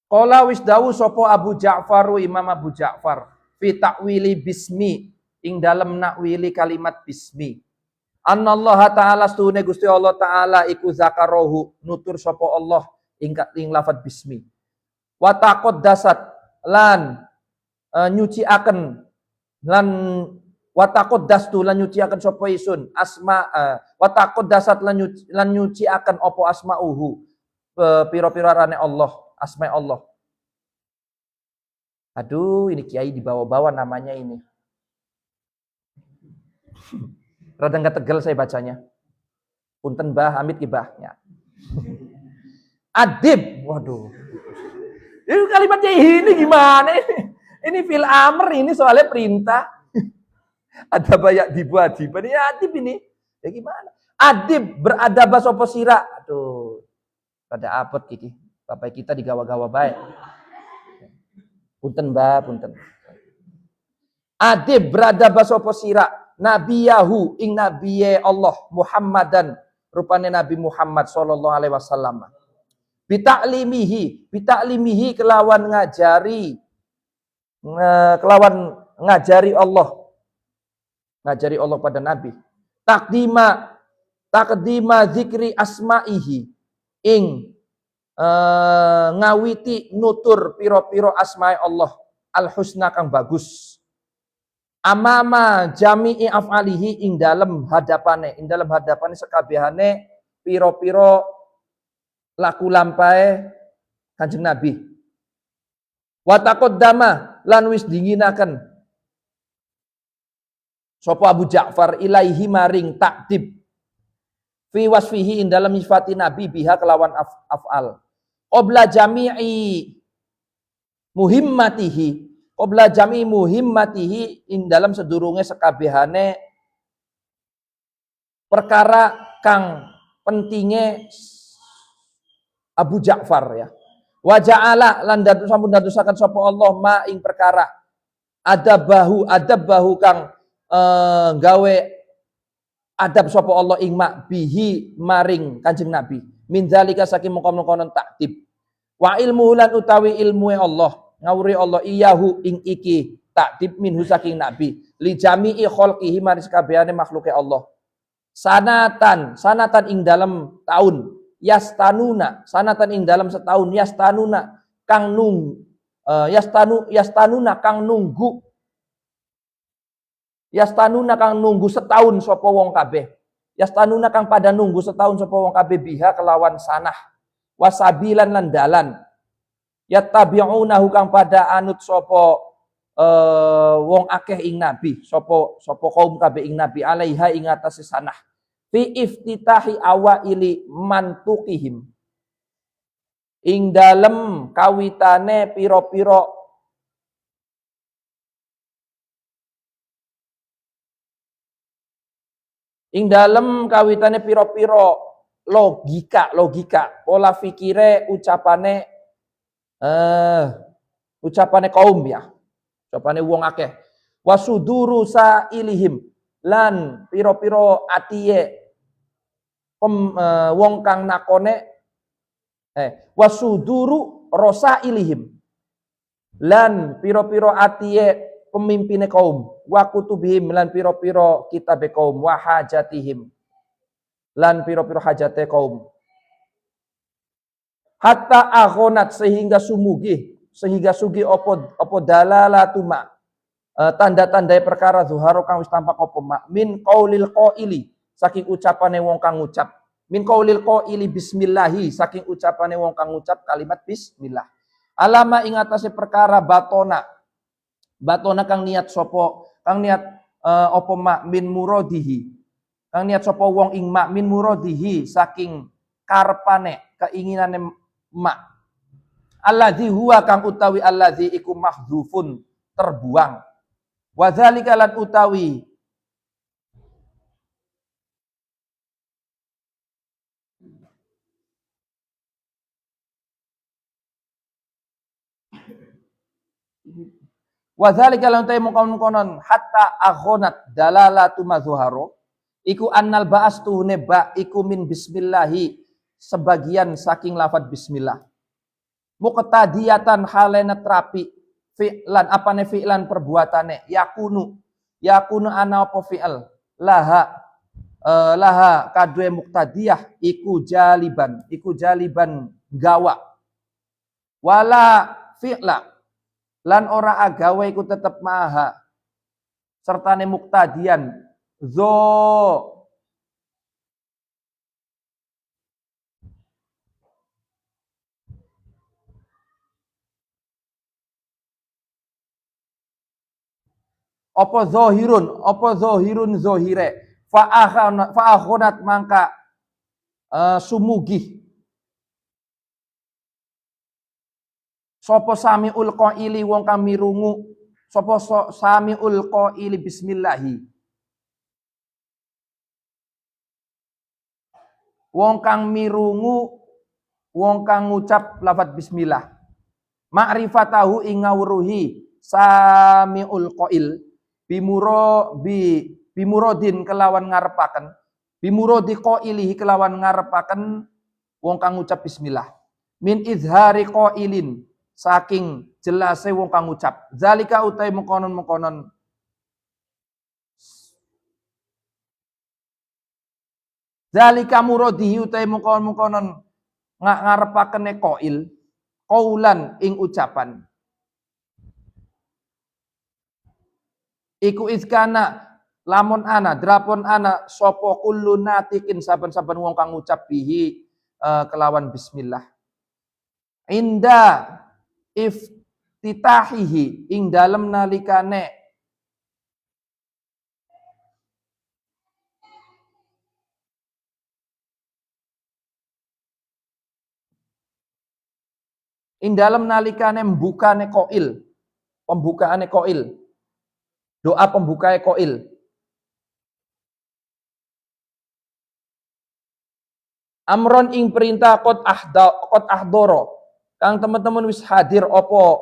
Qala wis dawu sapa Abu Ja'faru Imam Abu Ja'far fi ta'wili bismi ing dalem nakwili kalimat bismi. Anallaha ta'ala stune Gusti Allah taala iku zakarohu nutur sapa Allah ing lafaz bismi. Wa taqaddasat lan nyuciaken lan wa taqaddastu lan nyuciaken sapa isun asma wa taqaddasat lan nyuciaken apa asmauhu pira-pira rane Allah. Asma Allah. Aduh, ini kiai dibawa-bawa namanya ini. Rada nggak tegal saya bacanya. Punten Mbah Hamid ibahnya. Adib, waduh. Ini kalimatnya ini gimana ini? Ini fil amr ini soalnya perintah. Ada banyak dibuat ini adib ini. Ya gimana? Adib beradab sapa sira. Aduh. Pada apot iki. Bapak kita digawa-gawa baik. Punten Mbak, punten. Adib beradab sapa sira nabiyahu ing nabiye Allah Muhammadan rupane Nabi Muhammad sallallahu alaihi wasallam. Bitaklimihi kelawan ngajari Allah pada Nabi. Takdima zikri asma'ihi ing ngawiti nutur piro-piro asma'i Allah al-husna kang bagus. Amama jami'i af'alihi ing dalam hadapane sekabehane piro-piro laku lampae Kanjeng Nabi. Wa taqaddama lan wis dinginaken sapa Abu Ja'far ilaihi maring takdib fi wasfihi ing dalam sifati Nabi biha kelawan af'al. Qabla jami'i muhimmatihi ing dalam sedurunge sekabehane perkara kang pentinge Abu Ja'far ya. Wa ja'ala lan sampun dadosaken sapa Allah ma ing perkara adabahu kang gawe adab sapa Allah ing mak bihi maring Kanjeng Nabi. Min zalika saking mongkon-mongkonon taktib. Wa ilmu lan utawi ilmu Allah, ngawuri Allah iyahu ing iki taktib minhu saking Nabi. Li jami'i khalqihi maring kabehane makhluke Allah. Sanatan ing dalam tahun. Sanatan ing dalam setahun yastanuna kang nunggu setahun sapa wong kabeh. Yastanuna kang pada nunggu setahun sapa wong kabeh biha kelawan sanah. Wasabilan lan dalan. Yattabi'unahu kang pada anut sapa wong akeh ing nabi, sapa kaum kabeh ing nabi alaiha ing atase sanah. Fi iftitahi awaili mantukihim. Ing dalem kawitane piro-piro logika, pola fikire ucapane kaum ya. Ucapane wong akeh. Wasuduru sailihim lan piro-piro atiye wong kang nakone wasuduru rosailihim lan piro-piro atiye pemimpine kaum wa kutubihim lan piro-piro kitabe kaum wa hajatihim lan piro-piro hajate kaum hatta aghonat sehingga sugi opo dalalatuma tanda-tandai perkara zuharo kang wis tampak opo min qaulil qaili saking ucapane wong kang ngucap min qaulil qaili bismillahi saking ucapane wong kang ngucap kalimat bismillah alama ing atase perkara batona kang niat opo mak min muradihi kang niat sapa wong ing mak min muradihi saking karpane keinginane mak alladzi huwa kang utawi alladzi iku mahdzufun terbuang wa dzalika lan utawi wa dzalika lan utawi mongkon-mongkonon hatta aghonat dalalatu mazharo iku annal ba'astu neba iku min bismillahi sebagian saking lafaz bismillah muqtadiyatan halena terapi fi'lan apane fi'lan perbuatane yakunu ana apa fi'al laha kadue muqtadiyah iku jaliban gawa wala fi'la lan ora agawe iku tetep maha sertane muqtadian apa zohirun zohire fa'akhonat mangka sumugih sapa samiul qaili wong kang mirungu sapa samiul qaili bismillahi wong kang mirungu wong kang ngucap lafaz bismillah ma'rifatahu ing ngawruhi samiul qail bimuro bi bimurodin kelawan ngarepaken, bimurodi qailihi kelawan ngarepaken wong kang ngucap bismillah. Min izhari qailin saking jelase wong kang ngucap. Zalika utai mengkonon-mengkonon Zalika muradihi utai mengkonon-mengkonon ngarepakene qail, qaulan ing ucapan. Iku iskana lamun ana drapon ana sapa kullu natikin saben-saben wong kang ngucap bihi kelawan bismillah. Inda iftitahihi ing dalem nalikane mbukane qail, pembukaane qail. Doa pembuka qail. Amron ing perintah qad ahdoro. Kang teman-teman wis hadir opo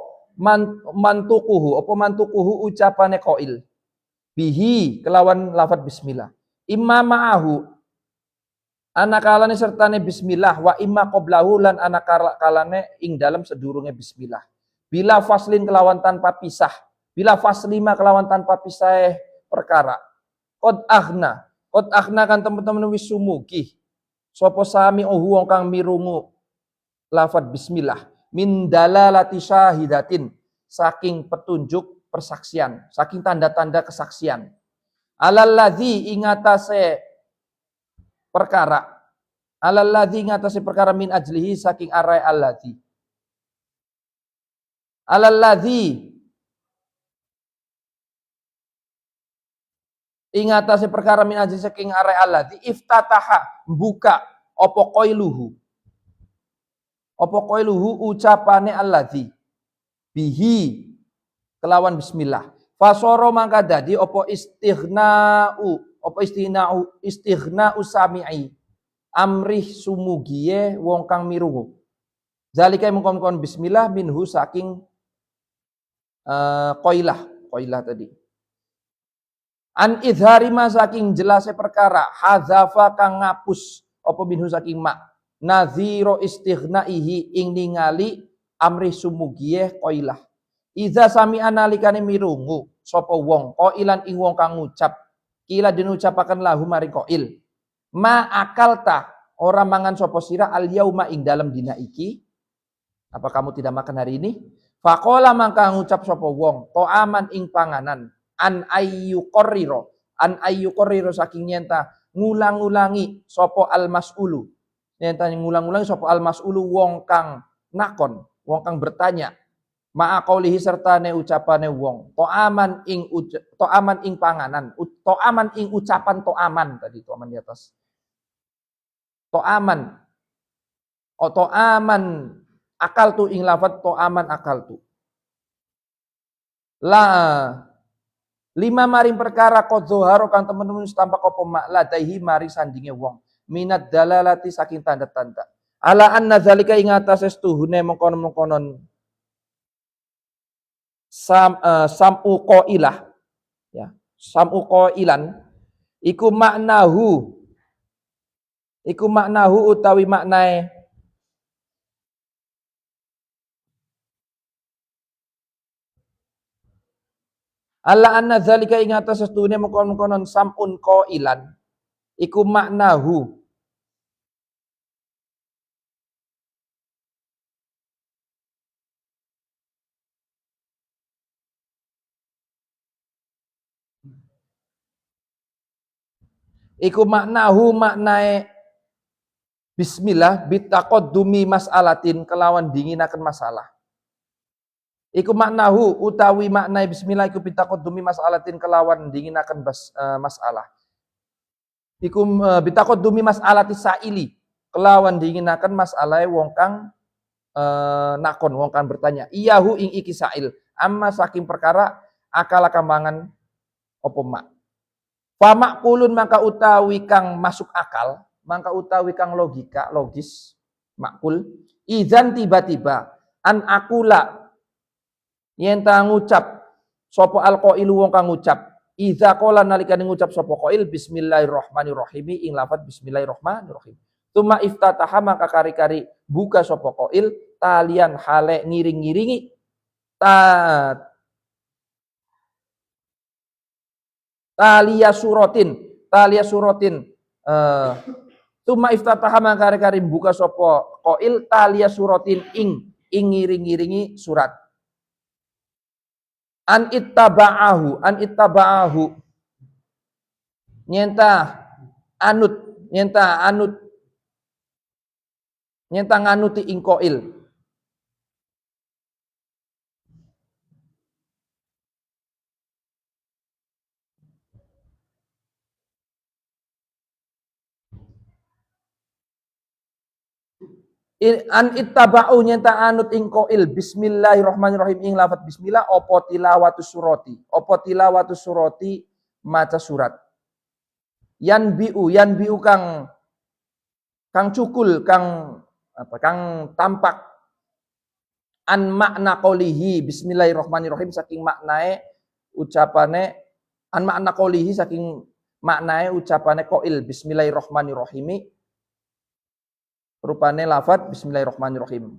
mantukuhu ucapane qail. Bihi kelawan lafaz bismillah. Imma ma'ahu anakalane sertane bismillah wa imma qablahu lan anakalane ing dalam sedurunge bismillah. Bila faslin kelawan tanpa pisah. Bila faslima kelawan tanpa pisah perkara. Qad akhna kan teman-teman wis sumugi. Sopo sami wong kang mirungu lafaz bismillah min dalalati syahidatin saking petunjuk persaksian, saking tanda-tanda kesaksian. Alalladzi ingatase perkara. Alalladzi ingatase perkara min ajlihi saking arai alladzi. Alalladzi ingatase perkara min ajli saking arai alladzi iftataha buka opo qailuhu ucapane alladzi bihi kelawan bismillah fasoro mangka dadi opo istighna'u sami'i amrih sumugiye wong kang mirungu zalika mengkon bismillah minhu saking qailah tadi. An idhari ma saking jelase perkara hadzafa kang ngapus apa minhu saking mak naziro istighnaihi ing ningali amri sumugiye qailah iza sami analikane mirungu sapa wong qailan ing wong kang ngucap kila dinucapaken lahu maring qail ma akalta ora mangan sapa sira al yauma ing dalam dina iki apa kamu tidak makan hari ini faqala mangka ngucap sapa wong to'aman ing panganan an ayyu qorriro saking nyenta ngulang-ulangi sapa al mas'ulu nyenta ngulang-ulangi sapa al mas'ulu wong kang nakon wong kang bertanya ma'a qaulihi sertane ucapane wong to'aman ing panganan to'aman ing ucapan to'aman tadi to'aman di atas to'aman akaltu ing lafat to'aman akaltu la lima maring perkara qad zuharo kang temen-temen tampak apa makladaihi mari sandinge wong minat dalalati saking tanda-tanda ala anna zalika ing atase setuhune mengkonon-mengkonon sam'u qailah ya sam'u qailan iku maknahu utawi maknae Allah anna zalika ing atas setuhune mengkonon-konon sam'un qailan iku maknahu maknae bismillah bitaqaddumi mas'alatin kelawan dinginaken masalah. Iku maknahu utawi maknai bismillah iku bitaqaddumi mas'alatin kelawan dinginaken masalah. Iku bitaqaddumi mas'alati sa'ili kelawan dinginaken masalahe wong kang nakon wong kang bertanya. Iyahu ing iki sa'il amma saking perkara akala kambangan apa mak. Fa maqulun mangka utawi kang masuk akal, mangka utawi kang logis, makul. Izan tiba-tiba an akula yen ta ngucap sapa alqailu wong kang ngucap idza qala nalikane ngucap sapa qail bismillahirrahmanirrahim ing lafaz bismillahirrahmanirrahim. Tuma iftataha maka kari-kari buka sapa qail talian hale ngiring-ngiringi talia suratin tuma iftataha maka kari-kari buka sapa qail talia suratin ing ngiring-ngiringi surat. An ittaba'ahu nyenta nganuti ing qail. An ittaba'u nyenta anut ing qail bismillahirrahmanirrahim ing lafaz bismillah apa tilawatus surati maca surat. Yan biu kang cukul kang tampak an makna qoulihi bismillahirrahmanirrahim saking maknae ucapane an makna qoulihi saking maknae ucapane qail bismillahirrahmanirrahim rupane lafaz bismillahirrahmanirrahim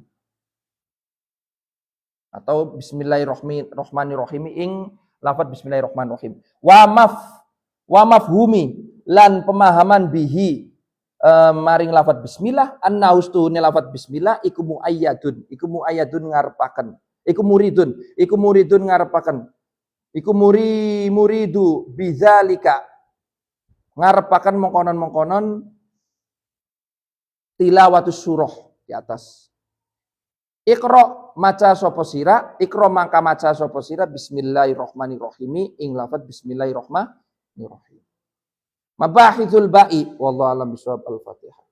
atau bismillahirrahmanirrahim ing lafaz bismillahirrahmanirrahim wa mafhumi lan pemahaman bihi maring lafaz bismillah annahu stuhune lafaz bismillah iku muayyadun ngarepaken iku muridun ngarepaken iku muridu bidzalika ngarepaken mengkonon tilawatus surah di atas. Iqra maca sapa sira, iqra mangka maca sapa sira bismillahirrahmanirrahim ing lafaz bismillahirrahmanirrahim. Mabahithul ba'i wallahu alam bisawab al-Fatihah.